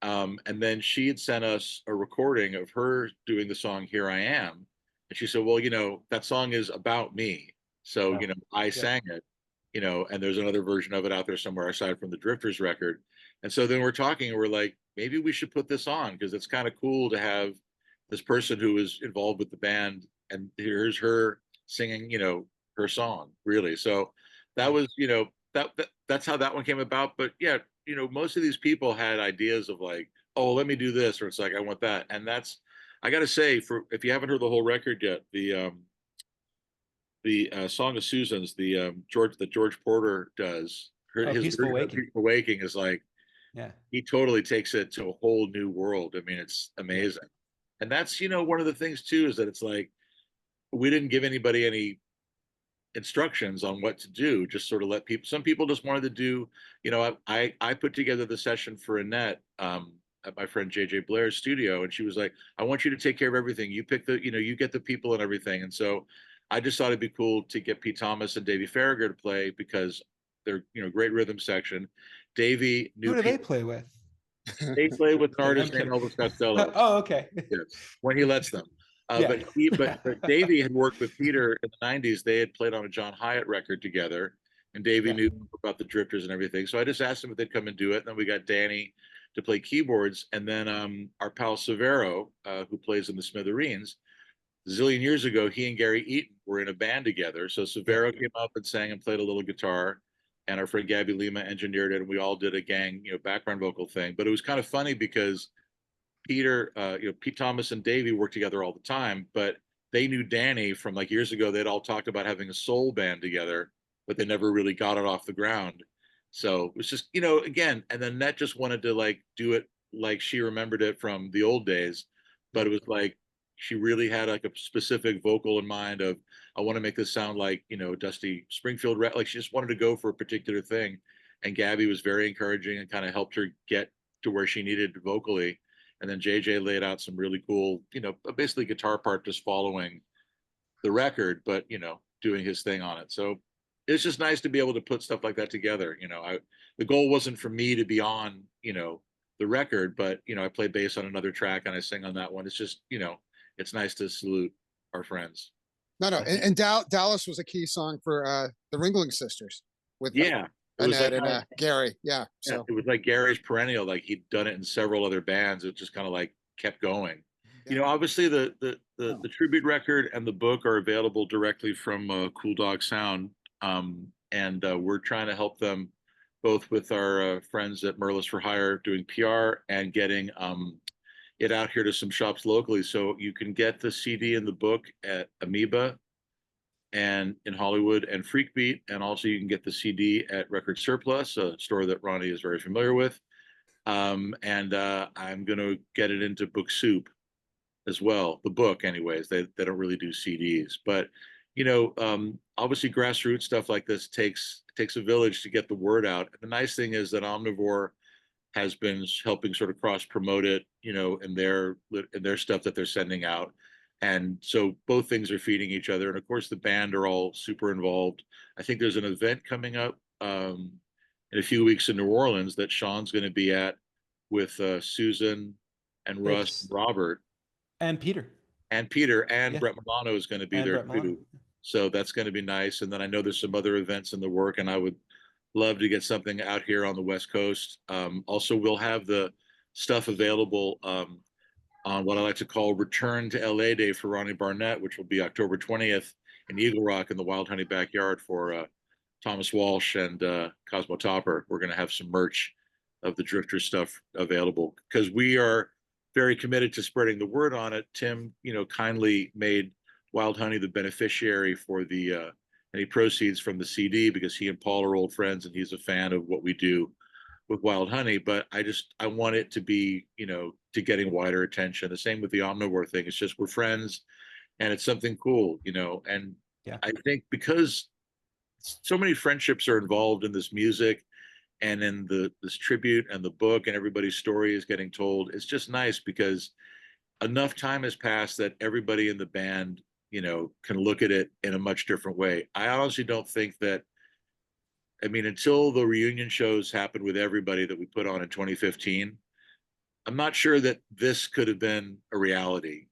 Speaker 6: And then she had sent us a recording of her doing the song Here I Am. And she said, well, that song is about me. So, I sang it, and there's another version of it out there somewhere aside from the Drifters record. And so then we're talking and we're like, maybe we should put this on because it's kind of cool to have this person who is involved with the band and here's her singing, her song, really. So that was, that's how that one came about. But yeah, most of these people had ideas of like, oh, let me do this, or it's like, I want that. And that's, I got to say, if you haven't heard the whole record yet, the Song of Susans, the George Porter does, his
Speaker 5: Peaceful
Speaker 6: Waking is like,
Speaker 5: yeah,
Speaker 6: he totally takes it to a whole new world. I mean, it's amazing. And that's, one of the things too, is that it's like, we didn't give anybody any instructions on what to do, just sort of let people, some people just wanted to do, I put together the session for Annette, at my friend JJ Blair's studio, and she was like, I want you to take care of everything. You pick the, you get the people and everything. And so I just thought it'd be cool to get Pete Thomas and Davey Farragher to play because they're, great rhythm section. Davey knew.
Speaker 5: Who do they play with?
Speaker 6: They play with an artist named Elvis Costello.
Speaker 5: Oh, okay.
Speaker 6: Yes, when he lets them. But Davey had worked with Peter in the 90s. They had played on a John Hyatt record together, and Davey knew about the Drifters and everything. So I just asked him if they'd come and do it. And then we got Danny to play keyboards, and then our pal Severo, who plays in the Smithereens. A zillion years ago, he and Gary Eaton were in a band together. So Severo came up and sang and played a little guitar, and our friend Gabby Lima engineered it, and we all did a gang, background vocal thing. But it was kind of funny because Peter, Pete Thomas and Davey worked together all the time, but they knew Danny from like years ago. They'd all talked about having a soul band together, but they never really got it off the ground. So it was just, again, and then Net just wanted to like do it like she remembered it from the old days, but it was like she really had like a specific vocal in mind of, I want to make this sound like, Dusty Springfield, like she just wanted to go for a particular thing. And Gabby was very encouraging and kind of helped her get to where she needed vocally. And then JJ laid out some really cool, basically guitar part just following the record, but, doing his thing on it. So it's just nice to be able to put stuff like that together. The goal wasn't for me to be on, the record, but, I play bass on another track and I sing on that one. It's just, it's nice to salute our friends.
Speaker 4: No. And Dallas was a key song for the Ringling Sisters with Annette and Gary. Yeah. So
Speaker 6: it was like Gary's perennial, like he'd done it in several other bands. It just kind of like kept going. Yeah. Obviously the tribute record and the book are available directly from Cool Dog Sound. And we're trying to help them both with our friends at Merlis for Hire doing PR and getting it out here to some shops locally. So you can get the CD and the book at Amoeba and in Hollywood and Freakbeat, and also you can get the CD at Record Surplus, a store that Ronnie is very familiar with. And I'm going to get it into Book Soup as well. The book, anyways, they don't really do CDs, but obviously grassroots stuff like this takes a village to get the word out. And the nice thing is that Omnivore has been helping sort of cross promote it, in their stuff that they're sending out. And so both things are feeding each other. And of course, the band are all super involved. I think there's an event coming up in a few weeks in New Orleans that Sean's going to be at with Susan and Russ and Robert.
Speaker 5: And Peter.
Speaker 6: And Brett Milano is going to be there too. So that's going to be nice. And then I know there's some other events in the work, and I would love to get something out here on the West Coast. Also, we'll have the stuff available on what I like to call Return to LA Day for Ronnie Barnett, which will be October 20th in Eagle Rock in the Wild Honey backyard for Thomas Walsh and Cosmo Topper. We're going to have some merch of the Drifter stuff available because we are very committed to spreading the word on it. Tim, kindly made Wild Honey the beneficiary for the any proceeds from the CD because he and Paul are old friends and he's a fan of what we do with Wild Honey. But I want it to be, to getting wider attention. The same with the Omnivore thing. It's just we're friends and it's something cool, and
Speaker 5: Yeah.
Speaker 6: I think because so many friendships are involved in this music and in this tribute and the book, and everybody's story is getting told. It's just nice because enough time has passed that everybody in the band, can look at it in a much different way. I honestly don't think that, until the reunion shows happened with everybody that we put on in 2015, I'm not sure that this could have been a reality.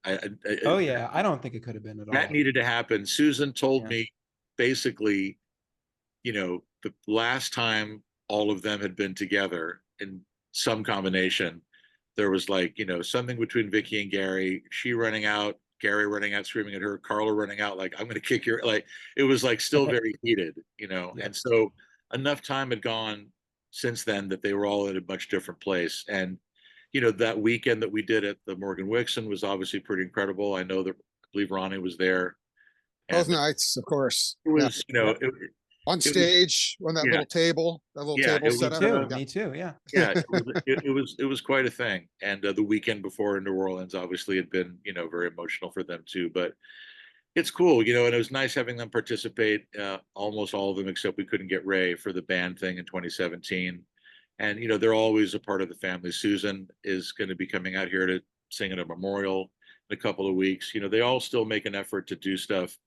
Speaker 5: Oh yeah, I don't think it could have been at all.
Speaker 6: That needed to happen. Susan told
Speaker 5: Yeah.
Speaker 6: me basically, the last time all of them had been together in some combination, there was something between Vicky and Gary, she running out, Gary running out, screaming at her, Carla running out, like, I'm going to kick your, it was still very heated,
Speaker 5: Yeah.
Speaker 6: And so enough time had gone since then that they were all in a much different place. And, that weekend that we did at the Morgan Wixon was obviously pretty incredible. I know that, I believe Ronnie was there.
Speaker 4: Both nights, of course.
Speaker 6: It was,
Speaker 4: On stage, on that little table, set up.
Speaker 5: Me too. Yeah.
Speaker 6: Yeah, it was quite a thing. And the weekend before in New Orleans obviously had been, very emotional for them too. But it's cool, and it was nice having them participate, almost all of them, except we couldn't get Ray for the band thing in 2017. And, they're always a part of the family. Susan is going to be coming out here to sing at a memorial in a couple of weeks. They all still make an effort to do stuff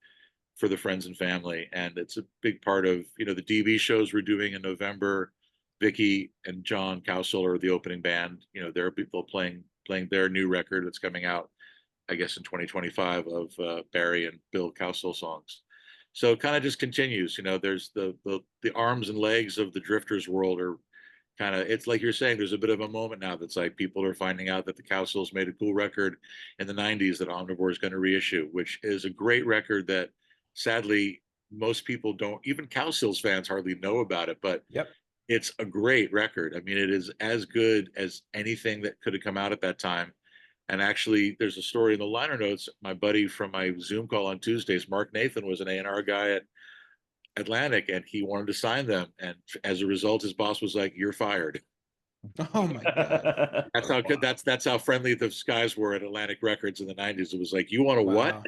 Speaker 6: for the friends and family. And it's a big part of, the DV shows we're doing in November. Vicky and John Cowsill are the opening band. They're people playing their new record that's coming out, I guess, in 2025 of Barry and Bill Cowsill songs. So it kind of just continues. There's the arms and legs of the Drifters world are kind of, it's like you're saying, there's a bit of a moment now that's like people are finding out that the Cowsills made a cool record in the 90s that Omnivore is going to reissue, which is a great record that sadly most people don't, even Cowsills fans hardly know about it, but
Speaker 5: Yep.
Speaker 6: It's a great record. It is as good as anything that could have come out at that time. And actually, there's a story in the liner notes. My buddy from my Zoom call on Tuesdays, Mark Nathan, was an A&R guy at Atlantic, and he wanted to sign them. And as a result, his boss was like, "You're fired."
Speaker 5: Oh my god.
Speaker 6: That's how good. That's how friendly the guys were at Atlantic Records in the 90s. It was like, "You want to what?"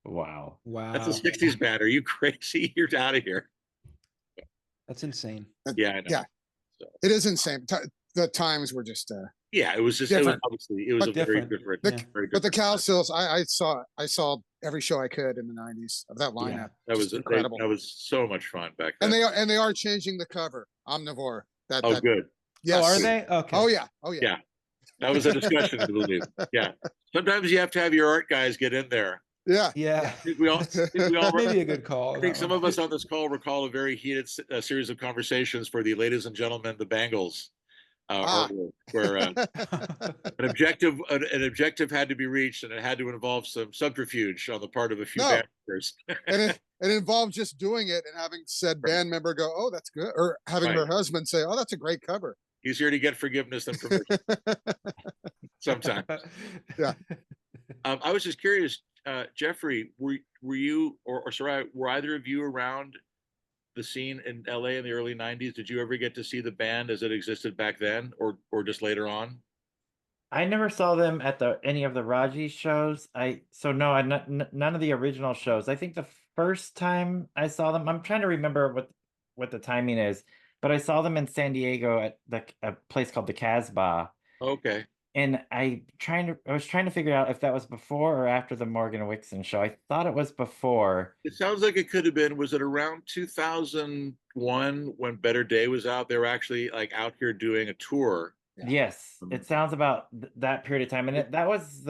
Speaker 1: Wow.
Speaker 5: Wow.
Speaker 6: That's a 60s band. Are you crazy? You're out of here.
Speaker 5: That's insane.
Speaker 6: Yeah, I know.
Speaker 4: Yeah.
Speaker 6: So,
Speaker 4: It is insane. The times were just
Speaker 6: yeah, it was just
Speaker 4: different.
Speaker 6: it was a very
Speaker 5: Different.
Speaker 6: different.
Speaker 5: Yeah.
Speaker 6: Very
Speaker 4: but the
Speaker 6: different
Speaker 4: Cowsills, I saw every show I could in the 90s of that lineup.
Speaker 5: Yeah.
Speaker 6: that was
Speaker 4: Just incredible.
Speaker 6: that was so much fun back then.
Speaker 4: And they are changing the cover, Omnivore.
Speaker 6: Oh, good.
Speaker 4: Yes.
Speaker 5: Oh, are they? Okay.
Speaker 4: Oh yeah.
Speaker 6: Yeah. That was a discussion, I believe. Yeah. Sometimes you have to have your art guys get in there.
Speaker 4: Yeah.
Speaker 5: Yeah.
Speaker 6: I think we all
Speaker 5: Maybe a good call.
Speaker 6: I think some of us on this call recall a very heated series of conversations for the Ladies and Gentlemen, the Bangles, artwork, where an objective had to be reached, and it had to involve some subterfuge on the part of a few
Speaker 4: No.
Speaker 6: band members.
Speaker 4: And it involved just doing it and having said band member go, "Oh, that's good," or having her husband say, "Oh, that's a great cover."
Speaker 6: Easier to get forgiveness than permission sometimes.
Speaker 4: Yeah.
Speaker 6: I was just curious, Jeffrey, were you or Soraya, were either of you around the scene in LA in the early 90s? Did you ever get to see the band as it existed back then, or just later on?
Speaker 1: I never saw them at any of the Raji shows. None of the original shows. I think the first time I saw them, I'm trying to remember what the timing is, but I saw them in San Diego at a place called the Casbah.
Speaker 6: Okay.
Speaker 1: And I was trying to figure out if that was before or after the Morgan Wixon show. I thought it was before.
Speaker 6: It sounds like it could have been. Was it around 2001 when Better Day was out? They were actually out here doing a tour.
Speaker 1: Yes, it sounds about that period of time. And that was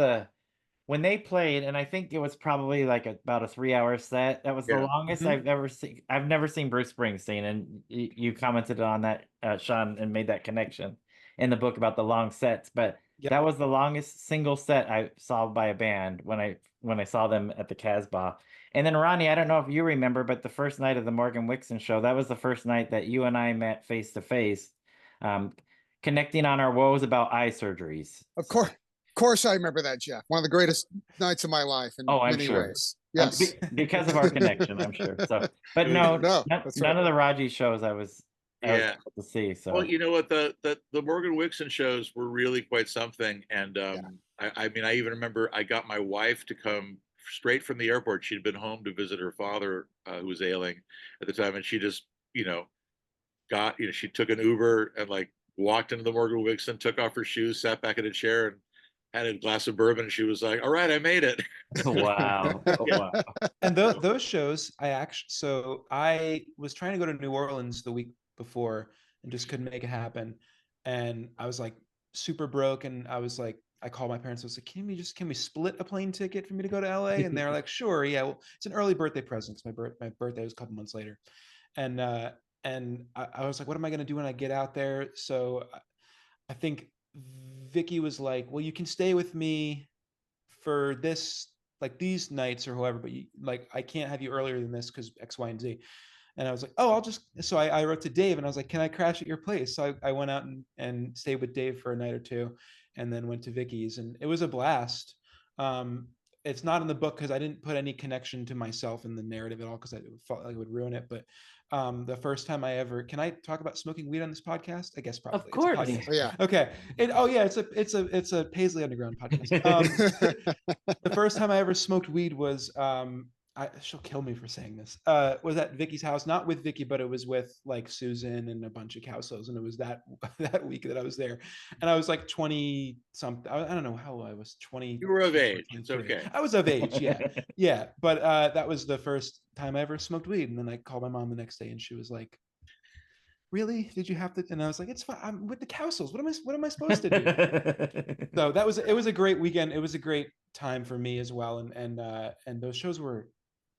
Speaker 1: when they played, and I think it was probably like about a 3-hour set. That was the
Speaker 6: Yeah.
Speaker 1: longest
Speaker 5: Mhm.
Speaker 1: I've ever seen. I've never seen Bruce Springsteen, and you commented on that, Sean, and made that connection in the book about the long sets. But
Speaker 5: Yep.
Speaker 1: that was the longest single set I saw by a band when I saw them at the Casbah. And then Ronnie, I don't know if you remember, but the first night of the Morgan Wixon show, that was the first night that you and I met face to face, connecting on our woes about eye surgeries.
Speaker 4: Of course, I remember that, Jeff. One of the greatest nights of my life in
Speaker 1: Oh, I'm
Speaker 4: many
Speaker 1: sure.
Speaker 4: ways. Yes.
Speaker 1: Because of our connection, I'm sure. So, but no,
Speaker 4: No, that's
Speaker 1: none
Speaker 4: right.
Speaker 1: of the Raji shows I was
Speaker 6: Yeah.
Speaker 1: able to see. So,
Speaker 6: Well, you know what, the Morgan Wixon shows were really quite something. And I mean, I even remember I got my wife to come straight from the airport. She'd been home to visit her father, who was ailing at the time, and she just, she took an Uber and like walked into the Morgan Wixon, took off her shoes, sat back in a chair, and had a glass of bourbon. And she was like, "All right, I made it."
Speaker 1: wow, wow.
Speaker 5: And those shows, I was trying to go to New Orleans the week before and just couldn't make it happen. And I was like super broke, and I was like, I called my parents. I was like, can we split a plane ticket for me to go to LA? And they're like, sure, yeah. Well, it's an early birthday present. My birthday was a couple months later, and I was like, what am I gonna do when I get out there? So I think Vicky was like, well, you can stay with me for this, like these nights or whoever, but I can't have you earlier than this because X, Y, and Z. And I was like, oh, I wrote to Dave and I was like, can I crash at your place? So I went out and stayed with Dave for a night or two and then went to Vicky's, and it was a blast. It's not in the book because I didn't put any connection to myself in the narrative at all because I felt like it would ruin it. But the first time can I talk about smoking weed on this podcast? I guess probably.
Speaker 2: Of course.
Speaker 5: It's a podcast.
Speaker 4: Oh, yeah.
Speaker 5: Okay. It's a Paisley Underground podcast. The first time I ever smoked weed was she'll kill me for saying this. Was at Vicky's house, not with Vicky, but it was with like Susan and a bunch of Cowsills, and it was that week that I was there, and I was like 20 something. I don't know how old I was. 20.
Speaker 6: You were of age. It's okay.
Speaker 5: I was of age. Yeah, yeah. But that was the first time I ever smoked weed, and then I called my mom the next day, and she was like, really? Did you have to? And I was like, it's fine. I'm with the Cowsills. What am I supposed to do? So it was a great weekend. It was a great time for me as well. And those shows were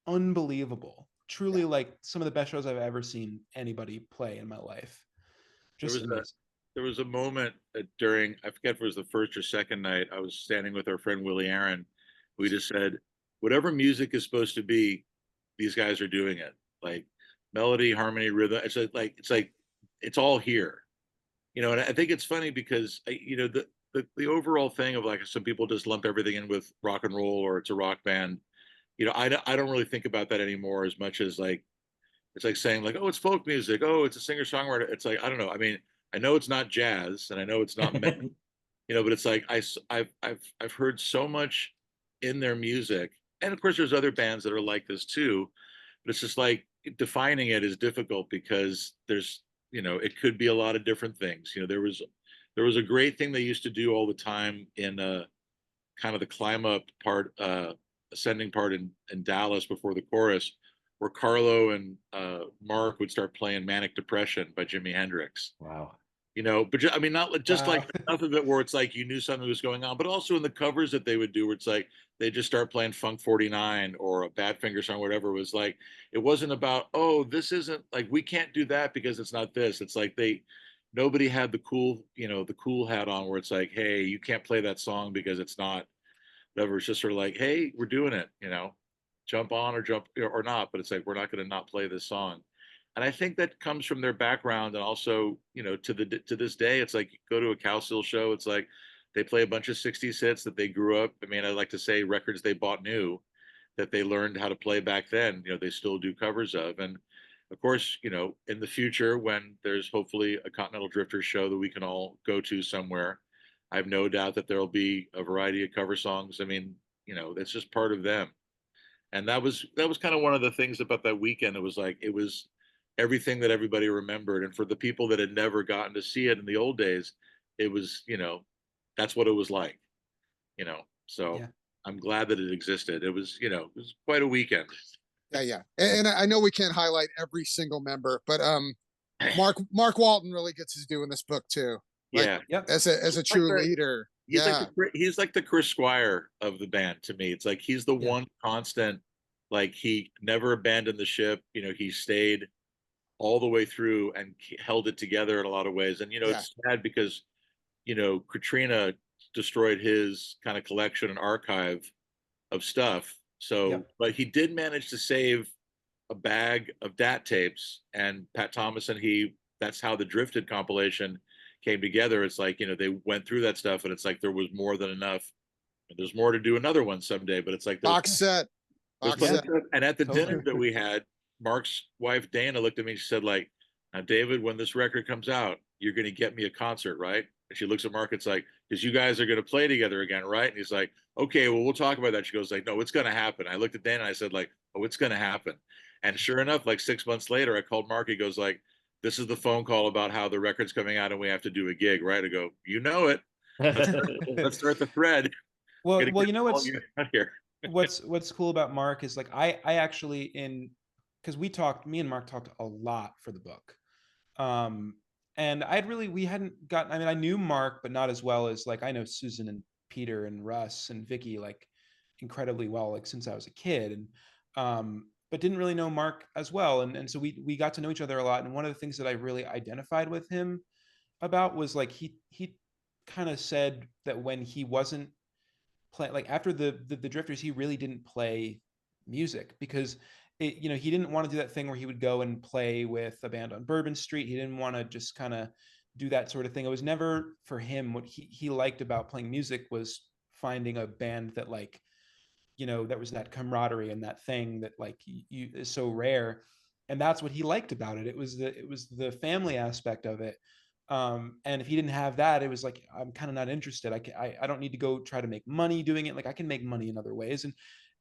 Speaker 5: unbelievable. Truly like some of the best shows I've ever seen anybody play in my life. Just amazing.
Speaker 6: There was a moment during, I forget if it was the first or second night, I was standing with our friend Willie Aaron. We just said, whatever music is supposed to be, these guys are doing it. Like melody, harmony, rhythm. It's all here. And I think it's funny because the overall thing of like some people just lump everything in with rock and roll or it's a rock band. I don't really think about that anymore as much as like it's like saying like, oh, it's folk music, oh, it's a singer-songwriter. It's like, I don't know. I mean, I know it's not jazz and I know it's not metal, but it's like I've heard so much in their music, and of course there's other bands that are like this too, but it's just like defining it is difficult because there's it could be a lot of different things. There was a great thing they used to do all the time in kind of the climb up part, ascending part in Dallas before the chorus, where Carlo and Mark would start playing Manic Depression by Jimi Hendrix.
Speaker 1: Wow.
Speaker 6: But I mean, not just
Speaker 5: Wow.
Speaker 6: like enough of it where it's like you knew something was going on, but also in the covers that they would do where it's like they just start playing Funk 49 or a Badfinger song, whatever. It was like, it wasn't about, oh, this isn't like, we can't do that because it's not this. It's like nobody had the cool hat on where it's like, hey, you can't play that song because it's not whatever. It's just sort of like, hey, we're doing it, jump on or jump or not, but it's like, we're not going to not play this song. And I think that comes from their background. And also, to this day, it's like, go to a Cowsill show. It's like they play a bunch of 60s hits that they grew up. I mean, I like to say records they bought new that they learned how to play back then, they still do covers of. And of course, in the future, when there's hopefully a Continental Drifters show that we can all go to somewhere, I have no doubt that there'll be a variety of cover songs. I mean, it's just part of them. And that was kind of one of the things about that weekend. It was everything that everybody remembered. And for the people that had never gotten to see it in the old days, it was, that's what it was like, so yeah. I'm glad that it existed. It was quite a weekend.
Speaker 4: Yeah. And I know we can't highlight every single member, but Mark Walton really gets his due in this book too. Like,
Speaker 6: yeah.
Speaker 4: As a true leader, Yeah.
Speaker 6: He's like the Chris Squire of the band to me. It's like he's the
Speaker 5: Yeah.
Speaker 6: one constant, like he never abandoned the ship. You know, he stayed all the way through and held it together in a lot of ways. And
Speaker 4: Yeah.
Speaker 6: it's sad because Katrina destroyed his kind of collection and archive of stuff. So,
Speaker 5: Yep.
Speaker 6: but he did manage to save a bag of DAT tapes, and Pat Thomas and that's how the Drifted compilation came together. It's like, they went through that stuff and it's like there was more than enough. And there's more to do another one someday, but it's like
Speaker 4: Box set.
Speaker 6: there's
Speaker 4: Box
Speaker 6: plenty
Speaker 4: set.
Speaker 6: of stuff. And at the
Speaker 5: Totally.
Speaker 6: dinner that we had, Mark's wife Dana looked at me and she said, like, now David, when this record comes out, you're gonna get me a concert, right? And she looks at Mark, it's like, because you guys are gonna play together again, right? And he's like, okay, well, we'll talk about that. She goes like, no, it's gonna happen. I looked at Dana and I said, like, oh, it's gonna happen. And sure enough, like 6 months later, I called Mark. He goes like, this is the phone call about how the record's coming out and we have to do a gig, right? I go, you know it. Let's start the thread.
Speaker 5: Well,
Speaker 6: Gotta get
Speaker 5: you know
Speaker 6: all you out here.
Speaker 5: what's cool about Mark is like I actually because me and Mark talked a lot for the book. And we hadn't gotten, I mean, I knew Mark, but not as well as like I know Susan and Peter and Russ and Vicky like incredibly well, like since I was a kid. And but didn't really know Mark as well. And so we got to know each other a lot. And one of the things that I really identified with him about was like he kind of said that when he wasn't play, like after the Drifters, he really didn't play music because he didn't want to do that thing where he would go and play with a band on Bourbon Street. He didn't want to just kind of do that sort of thing. It was never for him. What he liked about playing music was finding a band that like, that was that camaraderie and that thing that like you is so rare. And that's what he liked about it. It was the family aspect of it. And if he didn't have that, it was like, I'm kind of not interested. I don't need to go try to make money doing it. Like I can make money in other ways.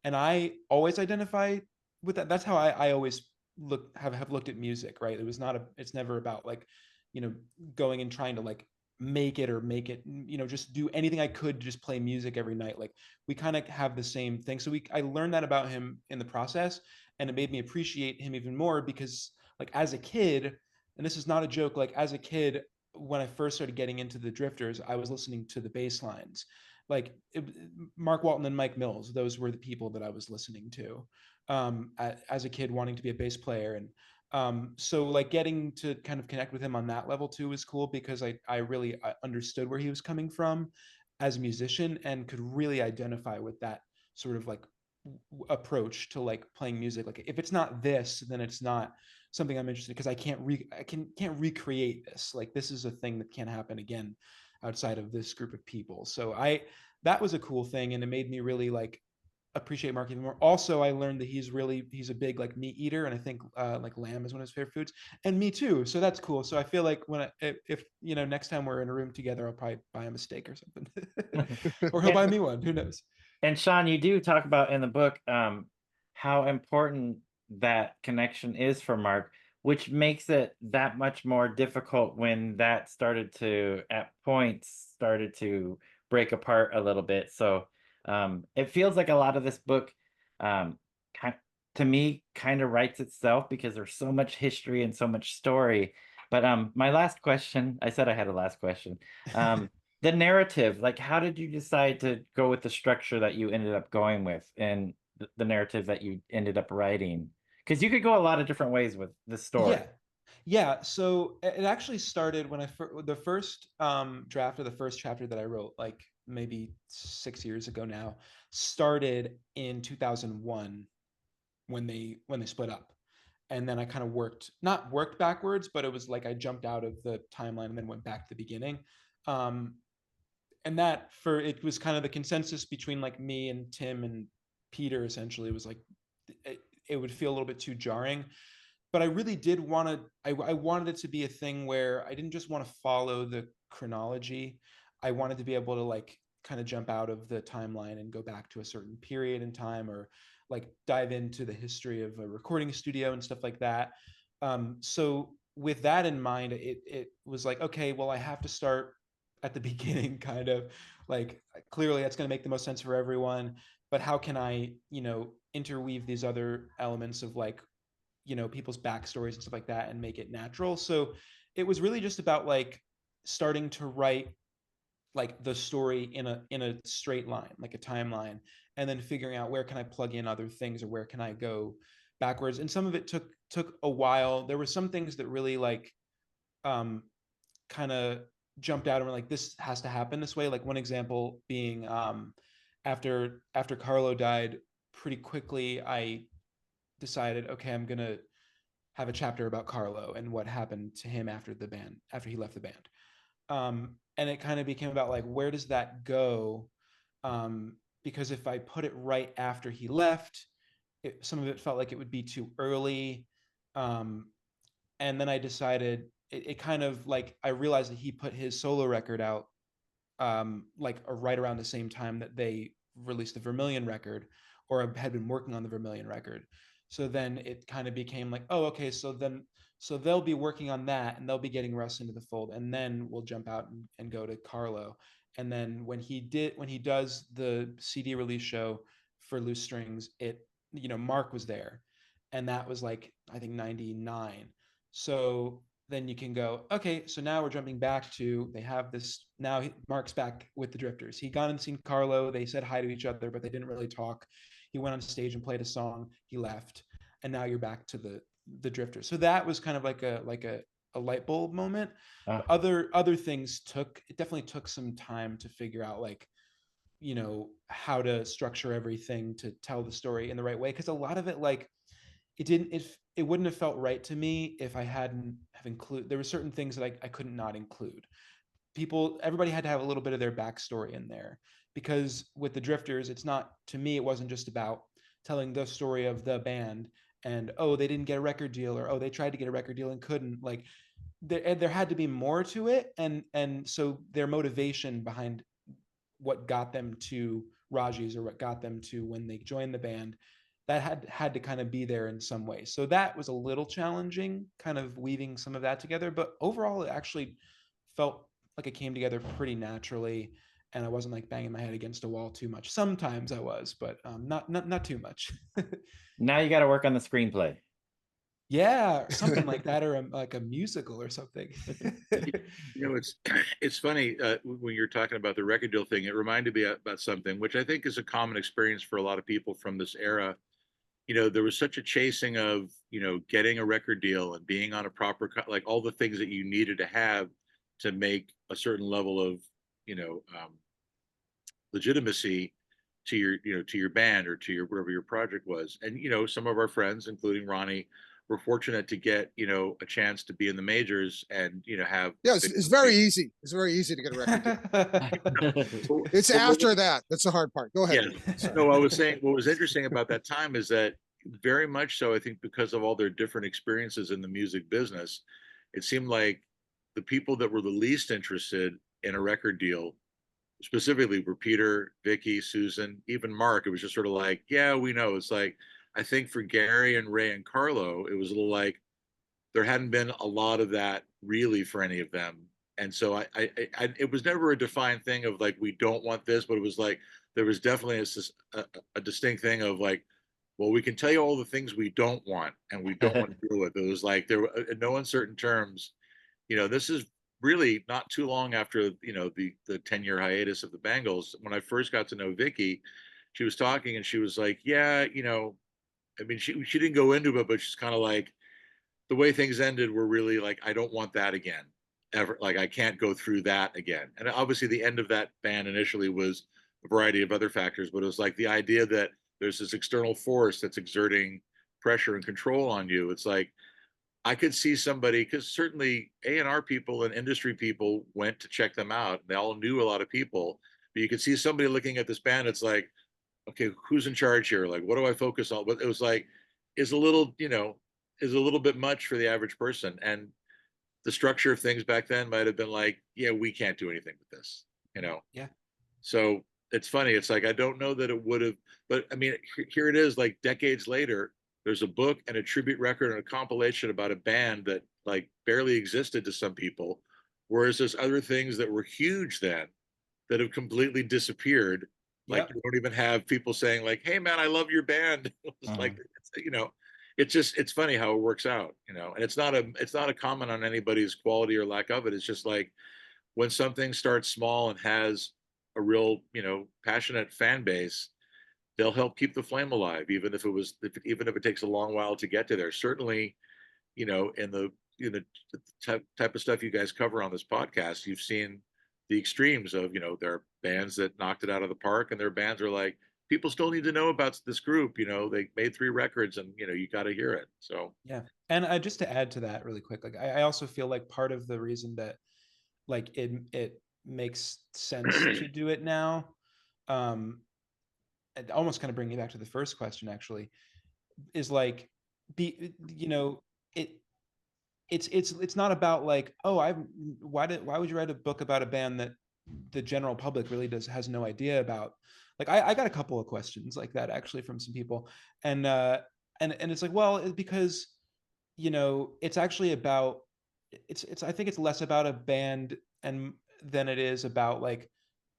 Speaker 5: And I always identify with that. That's how I always have looked at music, right? It's never about like, going and trying to like make it, just do anything I could to just play music every night. Like we kind of have the same thing. So I learned that about him in the process, and it made me appreciate him even more because like as a kid, and this is not a joke, like as a kid, when I first started getting into the Drifters, I was listening to the bass lines. Like Mark Walton and Mike Mills, those were the people that I was listening to as a kid wanting to be a bass player. And so like getting to kind of connect with him on that level too was cool because I really understood where he was coming from as a musician and could really identify with that sort of like approach to like playing music. Like if it's not this, then it's not something I'm interested in because I can't recreate this. Like this is a thing that can't happen again outside of this group of people. So that was a cool thing, and it made me really like appreciate Mark even more. Also, I learned that he's a big like meat eater, and I think like lamb is one of his favorite foods, and me too. So that's cool. So I feel like if next time we're in a room together, I'll probably buy him a steak or something, or he'll buy me one. Who knows?
Speaker 1: And Sean, you do talk about in the book how important that connection is for Mark, which makes it that much more difficult when that at points started to break apart a little bit. So it feels like a lot of this book to me kind of writes itself because there's so much history and so much story. But my last question, I said I had a last question. The narrative, like how did you decide to go with the structure that you ended up going with and the narrative that you ended up writing? Because you could go a lot of different ways with the story.
Speaker 5: Yeah. So it actually started when the first draft of the first chapter that I wrote, like maybe 6 years ago now, started in 2001 when they split up. And then I kind of not worked backwards, but it was like I jumped out of the timeline and then went back to the beginning. And it was kind of the consensus between like me and Tim and Peter. Essentially, it was like it would feel a little bit too jarring, but I really did want to. I wanted it to be a thing where I didn't just want to follow the chronology. I wanted to be able to like kind of jump out of the timeline and go back to a certain period in time, or like dive into the history of a recording studio and stuff like that. So with that in mind, it was like, okay, well, I have to start at the beginning, kind of like clearly that's going to make the most sense for everyone, but how can I interweave these other elements of like people's backstories and stuff like that and make it natural. So it was really just about like starting to write like the story in a straight line, like a timeline, and then figuring out where can I plug in other things or where can I go backwards. And some of it took a while. There were some things that really like kind of jumped out and were like, this has to happen this way. Like one example being after Carlo died, pretty quickly I decided, okay, I'm gonna have a chapter about Carlo and what happened to him after he left the band. And it kind of became about like, where does that go? Because if I put it right after he left, some of it felt like it would be too early. And then I decided it kind of like, I realized that he put his solo record out like right around the same time that they released the Vermilion record, or had been working on the Vermilion record. So then it kind of became like, oh, okay, so they'll be working on that and they'll be getting Russ into the fold, and then we'll jump out and go to Carlo. And then when he does the CD release show for Loose Strings, Mark was there, and that was like, I think 99. So then you can go, okay, so now we're jumping back to, they have this, now Mark's back with the Drifters. He gone and seen Carlo, they said hi to each other, but they didn't really talk. He went on stage and played a song, he left, and now you're back to the Drifters. So that was kind of like a light bulb moment. Other things definitely took some time to figure out, like, how to structure everything to tell the story in the right way, because a lot of it, like, it wouldn't have felt right to me if I hadn't have include. There were certain things that I couldn't not include. Everybody had to have a little bit of their backstory in there, because with the Drifters, to me, it wasn't just about telling the story of the band and, oh, they didn't get a record deal, or, oh, they tried to get a record deal and couldn't. Like, there had to be more to it, and so their motivation behind what got them to Raji's, or what got them to when they joined the band, that had to kind of be there in some way. So that was a little challenging, kind of weaving some of that together. But overall, it actually felt like it came together pretty naturally, and I wasn't like banging my head against a wall too much. Sometimes I was, but not too much.
Speaker 1: Now you got to work on the screenplay.
Speaker 5: Yeah, something like that, or like a musical or something.
Speaker 6: It's funny when you're talking about the record deal thing. It reminded me about something which I think is a common experience for a lot of people from this era. There was such a chasing of, getting a record deal and being on a proper, like all the things that you needed to have to make a certain level of, legitimacy to your band or to whatever your project was. And, some of our friends, including Ronnie, were fortunate to get, a chance to be in the majors and, have.
Speaker 4: Yeah, it's very easy. It's very easy to get a record deal. It's after that. That's the hard part. Go ahead.
Speaker 6: Yeah. No, I was saying what was interesting about that time is that very much so, I think, because of all their different experiences in the music business, it seemed like the people that were the least interested in a record deal specifically were Peter, Vicky, Susan, even Mark. It was just sort of like, yeah, we know. It's like, I think for Gary and Ray and Carlo, it was a little like there hadn't been a lot of that really for any of them. And so it was never a defined thing of like, we don't want this, but it was like, there was definitely a distinct thing of like, well, we can tell you all the things we don't want and we don't want to deal with. It was like, there were in no uncertain terms, this is really not too long after, the 10-year hiatus of the Bangles. When I first got to know Vicky, she was talking and she was like, yeah, I mean, she didn't go into it, but she's kind of like, the way things ended were really like, I don't want that again, ever. Like, I can't go through that again. And obviously the end of that band initially was a variety of other factors, but it was like the idea that there's this external force that's exerting pressure and control on you. It's like, I could see somebody, because certainly A&R people and industry people went to check them out. They all knew a lot of people, but you could see somebody looking at this band. It's like, okay, who's in charge here? Like, what do I focus on? But it was like, is a little bit much for the average person. And the structure of things back then might have been like, yeah, we can't do anything with this,
Speaker 5: Yeah.
Speaker 6: So it's funny. It's like, I don't know that it would have, but I mean, here it is, like decades later, there's a book and a tribute record and a compilation about a band that like barely existed to some people. Whereas there's other things that were huge then that have completely disappeared. Like,
Speaker 5: Yep.
Speaker 6: you don't even have people saying like, hey man, I love your band. It's like, it's funny how it works out, and it's not a comment on anybody's quality or lack of it. It's just like, when something starts small and has a real, passionate fan base, they'll help keep the flame alive, even if it takes a long while to get to there. Certainly, in the type of stuff you guys cover on this podcast, you've seen the extremes of, there are bands that knocked it out of the park, and their bands are like, people still need to know about this group. They made 3 records, and you got to hear it. So
Speaker 5: yeah. And just to add to that really quick, like I also feel like part of the reason that like it makes sense to do it now, it almost kind of bringing it back to the first question actually, is like it's not about like, oh, why would you write a book about a band that the general public really has no idea about? Like I got a couple of questions like that actually from some people, and it's like, well, because it's actually about it's I think it's less about a band and than it is about like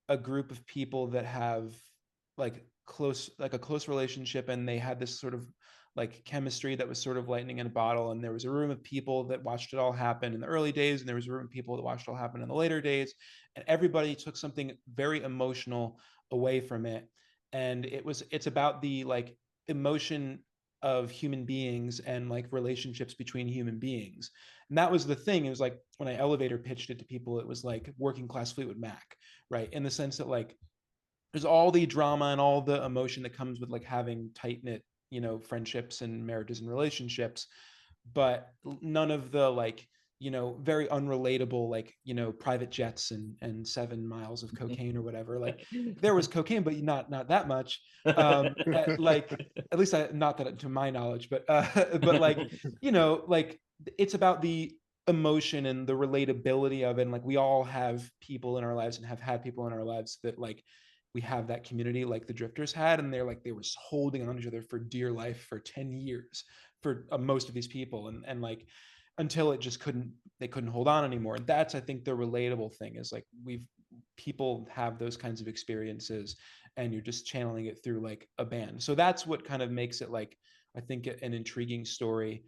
Speaker 5: a group of people that have like a close relationship, and they had this sort of like chemistry that was sort of lightning in a bottle, and there was a room of people that watched it all happen in the early days, and there was a room of people that watched it all happen in the later days, and everybody took something very emotional away from it. And it's about the like emotion of human beings and like relationships between human beings. And that was the thing. It was like when I elevator pitched it to people, it was like working class Fleetwood Mac, right? In the sense that like there's all the drama and all the emotion that comes with like having tight knit, friendships and marriages and relationships, but none of the like, very unrelatable, like, private jets and 7 miles of cocaine or whatever. Like there was cocaine, but not that much. Like, at least not that to my knowledge, but like, like it's about the emotion and the relatability of it. And like, we all have people in our lives and have had people in our lives that like, we have that community like the Drifters had, and they were holding on to each other for dear life for 10 years for most of these people. And like, until it just they couldn't hold on anymore. And that's, I think, the relatable thing is like, people have those kinds of experiences, and you're just channeling it through like a band. So that's what kind of makes it like, I think, an intriguing story.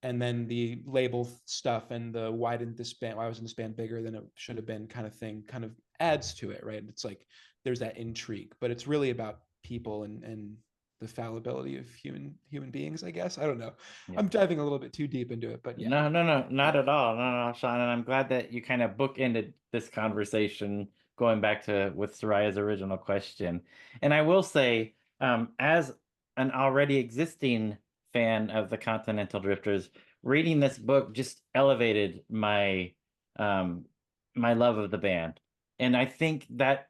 Speaker 5: And then the label stuff and the why was in this band bigger than it should have been kind of thing kind of adds to it, right? It's like there's that intrigue, but it's really about people and the fallibility of human beings, I guess. I don't know.
Speaker 1: Yeah.
Speaker 5: I'm diving a little bit too deep into it, but yeah.
Speaker 1: No, not at all. No, Sean. And I'm glad that you kind of bookended this conversation going back to with Soraya's original question. And I will say, as an already existing fan of the Continental Drifters, reading this book just elevated my my love of the band. And I think that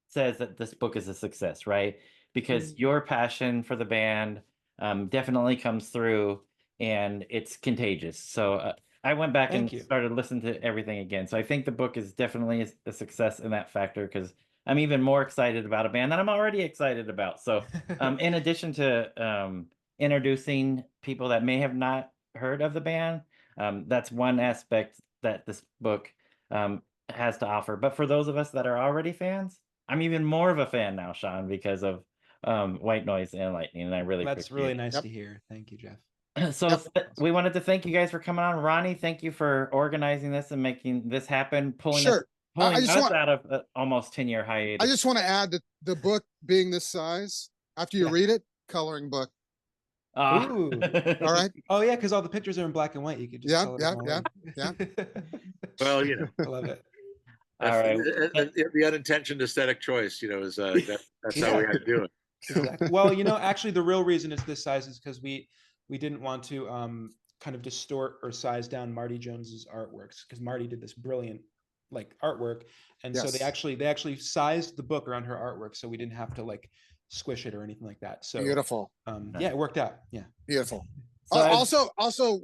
Speaker 1: says that this book is a success, right? Because your passion for the band definitely comes through, and it's contagious. So I went back and started listening to everything again. So I think the book is definitely a success in that factor, because I'm even more excited about a band that I'm already excited about. So in addition to introducing people that may have not heard of the band, that's one aspect that this book has to offer. But for those of us that are already fans, I'm even more of a fan now, Sean, because of White Noise and Lightning, and I really
Speaker 5: That's really nice to hear. Thank you, Jeff.
Speaker 1: So we wanted to thank you guys for coming on. Ronnie, thank you for organizing this and making this happen, pulling us out of almost 10-year hiatus.
Speaker 4: I just want to add that the book being this size, after you read it, coloring book.
Speaker 5: Ooh.
Speaker 4: All right.
Speaker 5: Oh yeah, because all the pictures are in black and white. You could just color them all in.
Speaker 6: Well,
Speaker 5: I love it.
Speaker 1: All right.
Speaker 6: The unintentioned aesthetic choice, is that's how we had to do it.
Speaker 5: Exactly. Well, actually, the real reason it's this size is because we didn't want to kind of distort or size down Marty Jones's artworks, because Marty did this brilliant like artwork, and so they actually sized the book around her artwork, so we didn't have to like squish it or anything like that. So
Speaker 4: beautiful.
Speaker 5: Yeah, it worked out. Yeah,
Speaker 4: beautiful. So also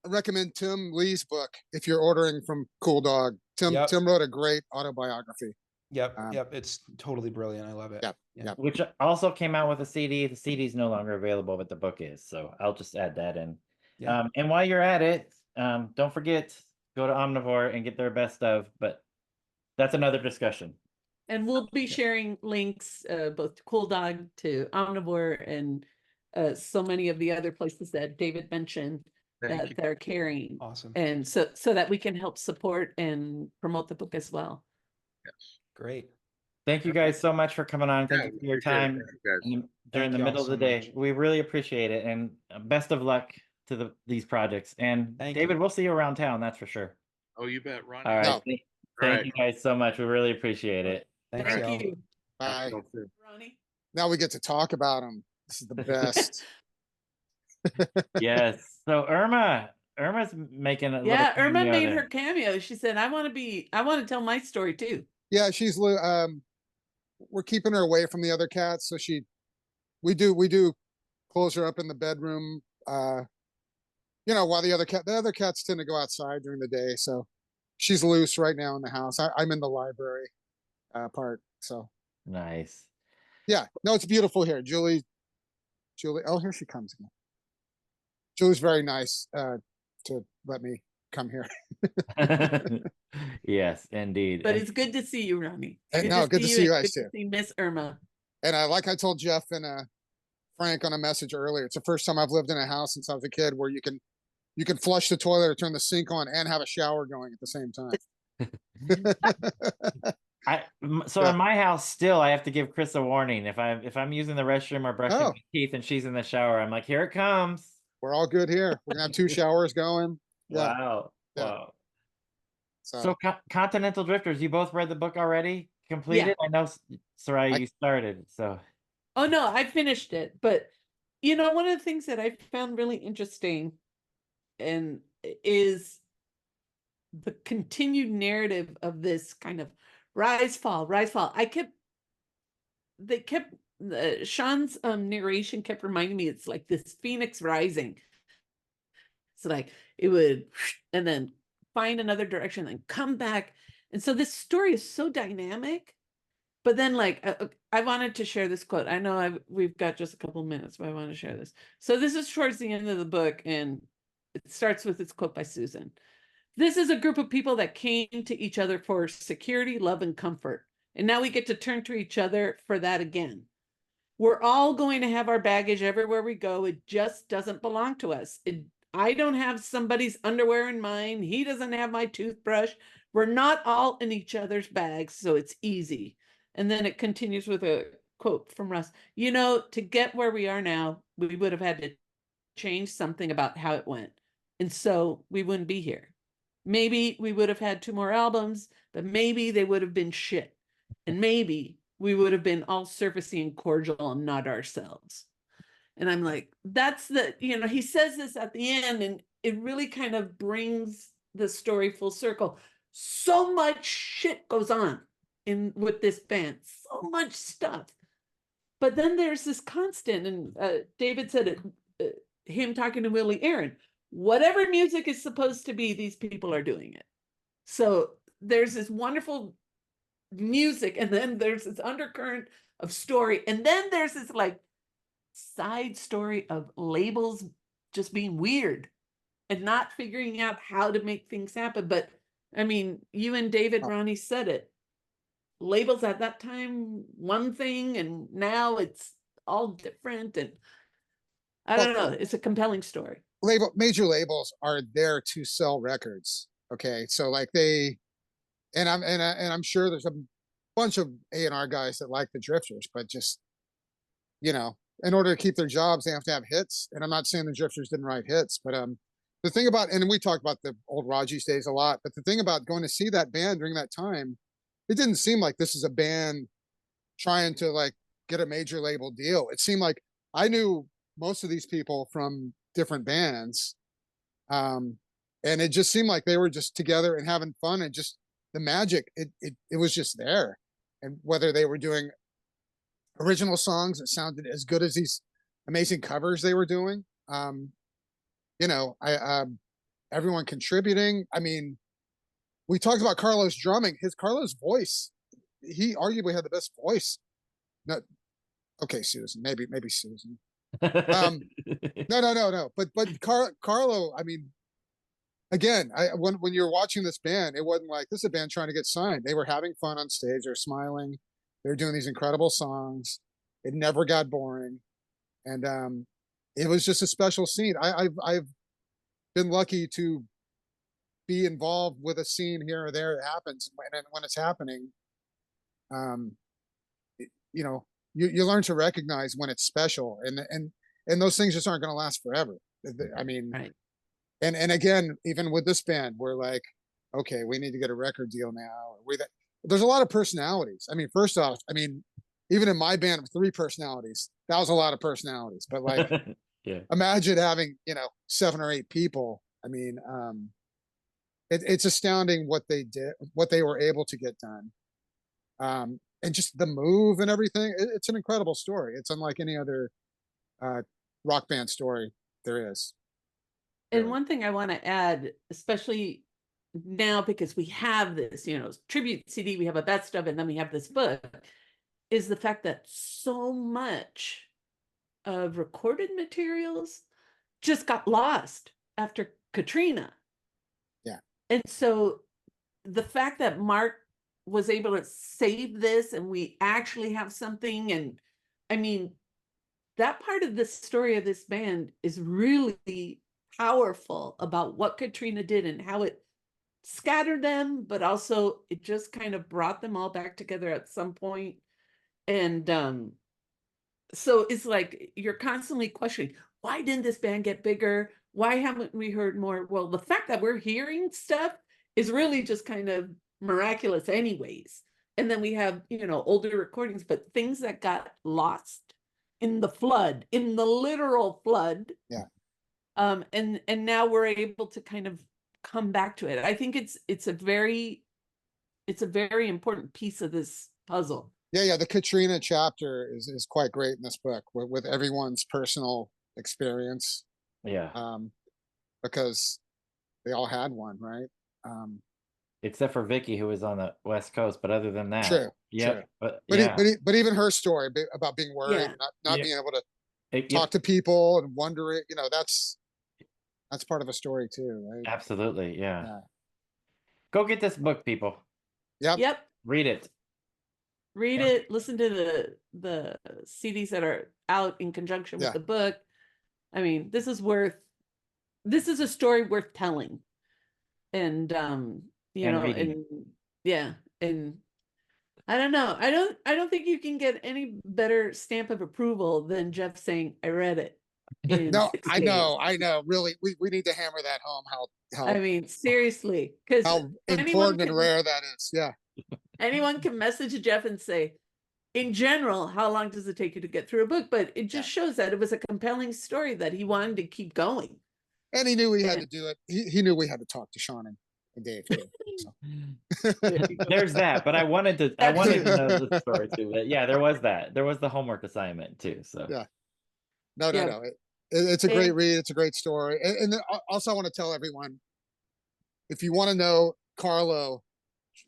Speaker 4: recommend Tim Lee's book if you're ordering from Cool Dog. Tim wrote a great autobiography.
Speaker 5: Yep, it's totally brilliant. I love it.
Speaker 4: Yep.
Speaker 1: Which also came out with a CD. The CD is no longer available, but the book is. So I'll just add that in.
Speaker 5: Yeah.
Speaker 1: And while you're at it, don't forget, go to Omnivore and get their best of. But that's another discussion.
Speaker 2: And we'll be sharing links both to Cool Dog, to Omnivore, and so many of the other places that David mentioned.
Speaker 6: Thank
Speaker 2: that
Speaker 6: you.
Speaker 2: they're carrying.
Speaker 5: Awesome.
Speaker 2: And so that we can help support and promote the book as well.
Speaker 6: Yes.
Speaker 5: Great.
Speaker 1: Thank you guys so much for coming on. Thank
Speaker 6: Yeah,
Speaker 1: you for your
Speaker 6: appreciate it.
Speaker 1: time
Speaker 6: Thank you, guys.
Speaker 1: during
Speaker 5: Thank
Speaker 1: the
Speaker 5: y'all
Speaker 1: middle of
Speaker 5: so
Speaker 1: the day.
Speaker 5: much.
Speaker 1: We really appreciate it, and best of luck to these projects. And
Speaker 5: Thank
Speaker 1: David,
Speaker 5: you.
Speaker 1: we'll see you around town, that's for sure.
Speaker 6: Oh, you bet, Ronnie.
Speaker 1: All right.
Speaker 4: No.
Speaker 1: Thank
Speaker 6: right.
Speaker 1: you guys so much. We really appreciate it.
Speaker 5: Thanks,
Speaker 2: Thank
Speaker 5: y'all.
Speaker 2: you,
Speaker 4: Bye.
Speaker 2: Ronnie.
Speaker 4: Now we get to talk about them. This is the best.
Speaker 1: Yes. So Irma's making a
Speaker 2: Yeah,
Speaker 1: little
Speaker 2: Irma
Speaker 1: cameo
Speaker 2: made
Speaker 1: there.
Speaker 2: her cameo. She said, I want to tell my story too.
Speaker 4: Yeah, we're keeping her away from the other cats, so we do close her up in the bedroom. While the other cats tend to go outside during the day, so she's loose right now in the house. I'm in the library part, so
Speaker 1: Nice.
Speaker 4: yeah. No, it's beautiful here. Julie. Oh, here she comes again. Julie's very nice to let me come here.
Speaker 1: Yes, indeed.
Speaker 2: But
Speaker 1: And
Speaker 2: it's good to see you, Ronnie.
Speaker 4: And no, good to see you guys
Speaker 2: and good
Speaker 4: too.
Speaker 2: to see Miss Irma.
Speaker 4: And like I told Jeff and Frank on a message earlier, it's the first time I've lived in a house since I was a kid where you can flush the toilet or turn the sink on and have a shower going at the same time.
Speaker 1: so in my house still I have to give Chris a warning if I'm using the restroom or brushing
Speaker 4: Oh.
Speaker 1: my teeth and she's in the shower. I'm like, here it comes.
Speaker 4: We're all good here. We're gonna have 2 showers going. Yeah.
Speaker 1: Wow.
Speaker 4: Yeah.
Speaker 1: Wow.
Speaker 4: So,
Speaker 1: So Continental Drifters, you both read the book already? Completed? I know, Soraya, you started. So
Speaker 2: Oh no, I finished it. But one of the things that I found really interesting and is the continued narrative of this kind of rise, fall, rise, fall. Sean's narration kept reminding me it's like this phoenix rising. So like it would, and then find another direction and come back. And so this story is so dynamic. But then I wanted to share this quote. I know we've got just a couple minutes, but I want to share this. So this is towards the end of the book, and it starts with this quote by Susan. This is a group of people that came to each other for security, love, and comfort. And now we get to turn to each other for that again. We're all going to have our baggage everywhere we go. It just doesn't belong to us. I don't have somebody's underwear in mine. He doesn't have my toothbrush. We're not all in each other's bags, so it's easy. And then it continues with a quote from Russ. To get where we are now, we would have had to change something about how it went. And so we wouldn't be here. Maybe we would have had 2 more albums, but maybe they would have been shit. And maybe we would have been all surfacey and cordial and not ourselves. And I'm like, that's he says this at the end, and it really kind of brings the story full circle. So much shit goes on with this band, so much stuff. But then there's this constant, and David said it, him talking to Willie Aaron, whatever music is supposed to be, these people are doing it. So there's this wonderful music, and then there's this undercurrent of story, and then there's this side story of labels just being weird and not figuring out how to make things happen. But I mean, you and David, Ronnie said it. Labels at that time, one thing, and now it's all different. And I don't know. It's a compelling story.
Speaker 4: Major labels are there to sell records. Okay, so I'm sure there's a bunch of A&R guys that like the Drifters, but just in order to keep their jobs, they have to have hits. And I'm not saying the Drifters didn't write hits, but the thing about, and we talked about the old Raji's days a lot, but the thing about going to see that band during that time, it didn't seem like this is a band trying to get a major label deal. It seemed like I knew most of these people from different bands. And it just seemed like they were just together and having fun, and just the magic, it was just there. And whether they were doing original songs that sounded as good as these amazing covers they were doing, everyone contributing. I mean, we talked about Carlos drumming. Carlos voice, he arguably had the best voice. No, okay, Susan, maybe Susan. No. But Carlo, I mean, again, when you're watching this band, it wasn't like this is a band trying to get signed. They were having fun on stage. They're smiling. They're doing these incredible songs. It never got boring, and it was just a special scene. I've been lucky to be involved with a scene here or there. It happens, and when it's happening, you know, you learn to recognize when it's special, and those things just aren't going to last forever. I mean,
Speaker 2: Right.
Speaker 4: and again, even with this band, we're like, okay, we need to get a record deal now. There's a lot of personalities. I mean, first off, I mean, even in my band of 3 personalities, that was a lot of personalities. But like,
Speaker 1: Yeah.
Speaker 4: imagine having, 7 or 8 people. I mean, it's astounding what they did, what they were able to get done. And just the move and everything. It's an incredible story. It's unlike any other rock band story there is.
Speaker 2: And
Speaker 4: Really.
Speaker 2: one thing I want to add, especially now because we have this, tribute CD, we have a best of, and then we have this book, is the fact that so much of recorded materials just got lost after Katrina.
Speaker 4: Yeah.
Speaker 2: And so the fact that Mark was able to save this and we actually have something, and I mean, that part of the story of this band is really powerful about what Katrina did and how it scattered them, but also it just kind of brought them all back together at some point. And so it's like you're constantly questioning, why didn't this band get bigger? Why haven't we heard more? Well, the fact that we're hearing stuff is really just kind of miraculous anyways. And then we have, older recordings, but things that got lost in the flood, in the literal flood.
Speaker 4: Yeah.
Speaker 2: And now we're able to kind of come back to it. I think it's a very important piece of this puzzle.
Speaker 4: Yeah. The Katrina chapter is quite great in this book with everyone's personal experience.
Speaker 1: Yeah.
Speaker 4: Because they all had one, right?
Speaker 1: Except for Vicky, who was on the West Coast, but other than that,
Speaker 4: True.
Speaker 1: yeah.
Speaker 4: True.
Speaker 1: But
Speaker 4: But
Speaker 1: yeah,
Speaker 4: but even her story about being worried,
Speaker 2: Yeah.
Speaker 4: not
Speaker 1: Yeah.
Speaker 4: being able to
Speaker 1: Yep,
Speaker 4: talk to people and wonder it, that's part of a story too, right?
Speaker 1: absolutely, yeah.
Speaker 4: Yeah.
Speaker 1: Go get this book, people.
Speaker 2: Yep.
Speaker 1: Read it.
Speaker 2: Read
Speaker 1: Yeah.
Speaker 2: it, listen to the CDs that are out in conjunction with
Speaker 4: Yeah.
Speaker 2: the book. I mean, this is a story worth telling. And
Speaker 1: reading.
Speaker 2: and yeah, and I don't know. I don't think you can get any better stamp of approval than Jeff saying, I read it in
Speaker 4: No,
Speaker 2: 6
Speaker 4: I
Speaker 2: days.
Speaker 4: know. Really, we need to hammer that home.
Speaker 2: I mean, seriously, because
Speaker 4: how important and rare that is. Yeah.
Speaker 2: anyone can message Jeff and say, in general, how long does it take you to get through a book? But it just shows that it was a compelling story that he wanted to keep going.
Speaker 4: And he knew he had to do it. He knew we had to talk to Sean and Dave too. So.
Speaker 1: There's that, but I wanted to know the story too. But yeah, there was that. There was the homework assignment too. So
Speaker 4: Yeah. No.
Speaker 2: Yeah.
Speaker 4: It's a great read. It's a great story. And then also I want to tell everyone, if you want to know Carlo,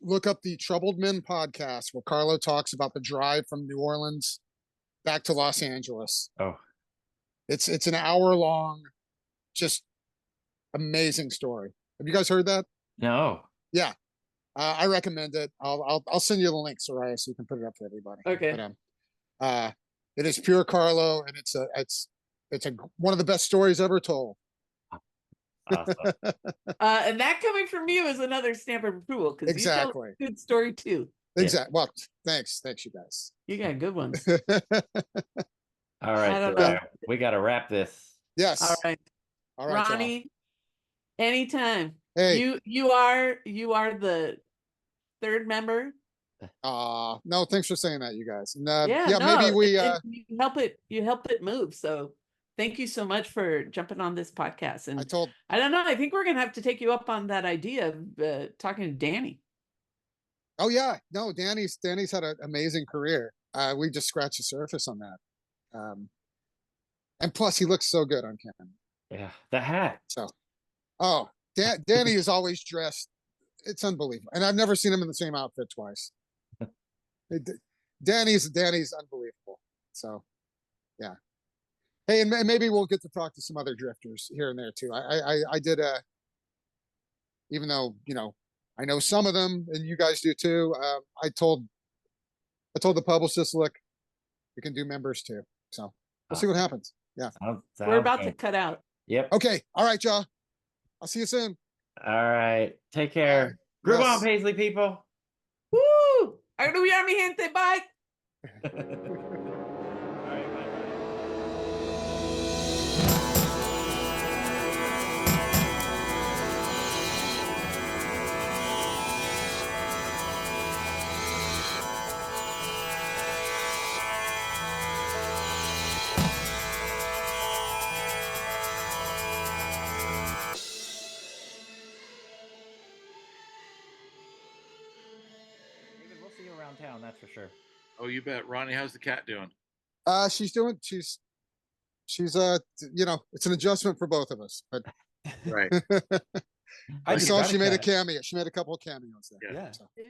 Speaker 4: look up the Troubled Men podcast where Carlo talks about the drive from New Orleans back to Los Angeles.
Speaker 1: Oh,
Speaker 4: it's an hour long, just amazing story. Have you guys heard that?
Speaker 1: no.
Speaker 4: Yeah. I recommend it. I'll send you the link, Soraya, so you can put it up for everybody.
Speaker 2: Okay.
Speaker 4: But it is pure Carlo, and it's one of the best stories ever told.
Speaker 1: Awesome.
Speaker 2: And that coming from you is another stamp of approval because
Speaker 4: Exactly.
Speaker 2: you tell a good story too.
Speaker 4: Exactly. Well, thanks, you guys.
Speaker 2: You got good ones.
Speaker 1: All right,
Speaker 2: I don't
Speaker 1: Soraya,
Speaker 2: know.
Speaker 1: we got to wrap this.
Speaker 4: Yes.
Speaker 2: All right,
Speaker 4: y'all.
Speaker 2: Ronnie. Anytime.
Speaker 4: Hey.
Speaker 2: You are the third member.
Speaker 4: No, thanks for saying that, you guys. And
Speaker 2: no,
Speaker 4: maybe we
Speaker 2: you help it move. So thank you so much for jumping on this podcast. And I don't know, I think we're gonna have to take you up on that idea of talking to Danny.
Speaker 4: Oh yeah, no, Danny's had an amazing career. We just scratched the surface on that. And plus he looks so good on camera.
Speaker 1: Yeah, the hat.
Speaker 4: So Danny is always dressed. It's unbelievable. And I've never seen him in the same outfit twice. Danny's unbelievable. So yeah. Hey, and maybe we'll get to talk to some other drifters here and there too. I did even though, I know some of them and you guys do too. I told the publicist, look, we can do members too. So we'll see what happens. Yeah.
Speaker 2: We're about to cut out.
Speaker 1: Yep.
Speaker 4: Okay. All right, y'all. I'll see you soon.
Speaker 1: All right. Take care. Groove
Speaker 4: Yes.
Speaker 1: on, Paisley people.
Speaker 2: Woo! Hallelujah, mi gente. Bye.
Speaker 1: All right. Bye. David, we'll see you around town, that's for sure.
Speaker 6: Oh, you bet. Ronnie, how's the cat doing?
Speaker 4: She's you know, it's an adjustment for both of us, but
Speaker 6: Right.
Speaker 5: I
Speaker 4: I
Speaker 5: just
Speaker 4: saw
Speaker 5: got
Speaker 4: she made a
Speaker 5: cat.
Speaker 4: cameo. She made a couple of cameos there.
Speaker 6: Yeah.
Speaker 5: Yeah.
Speaker 4: So.
Speaker 2: Yeah.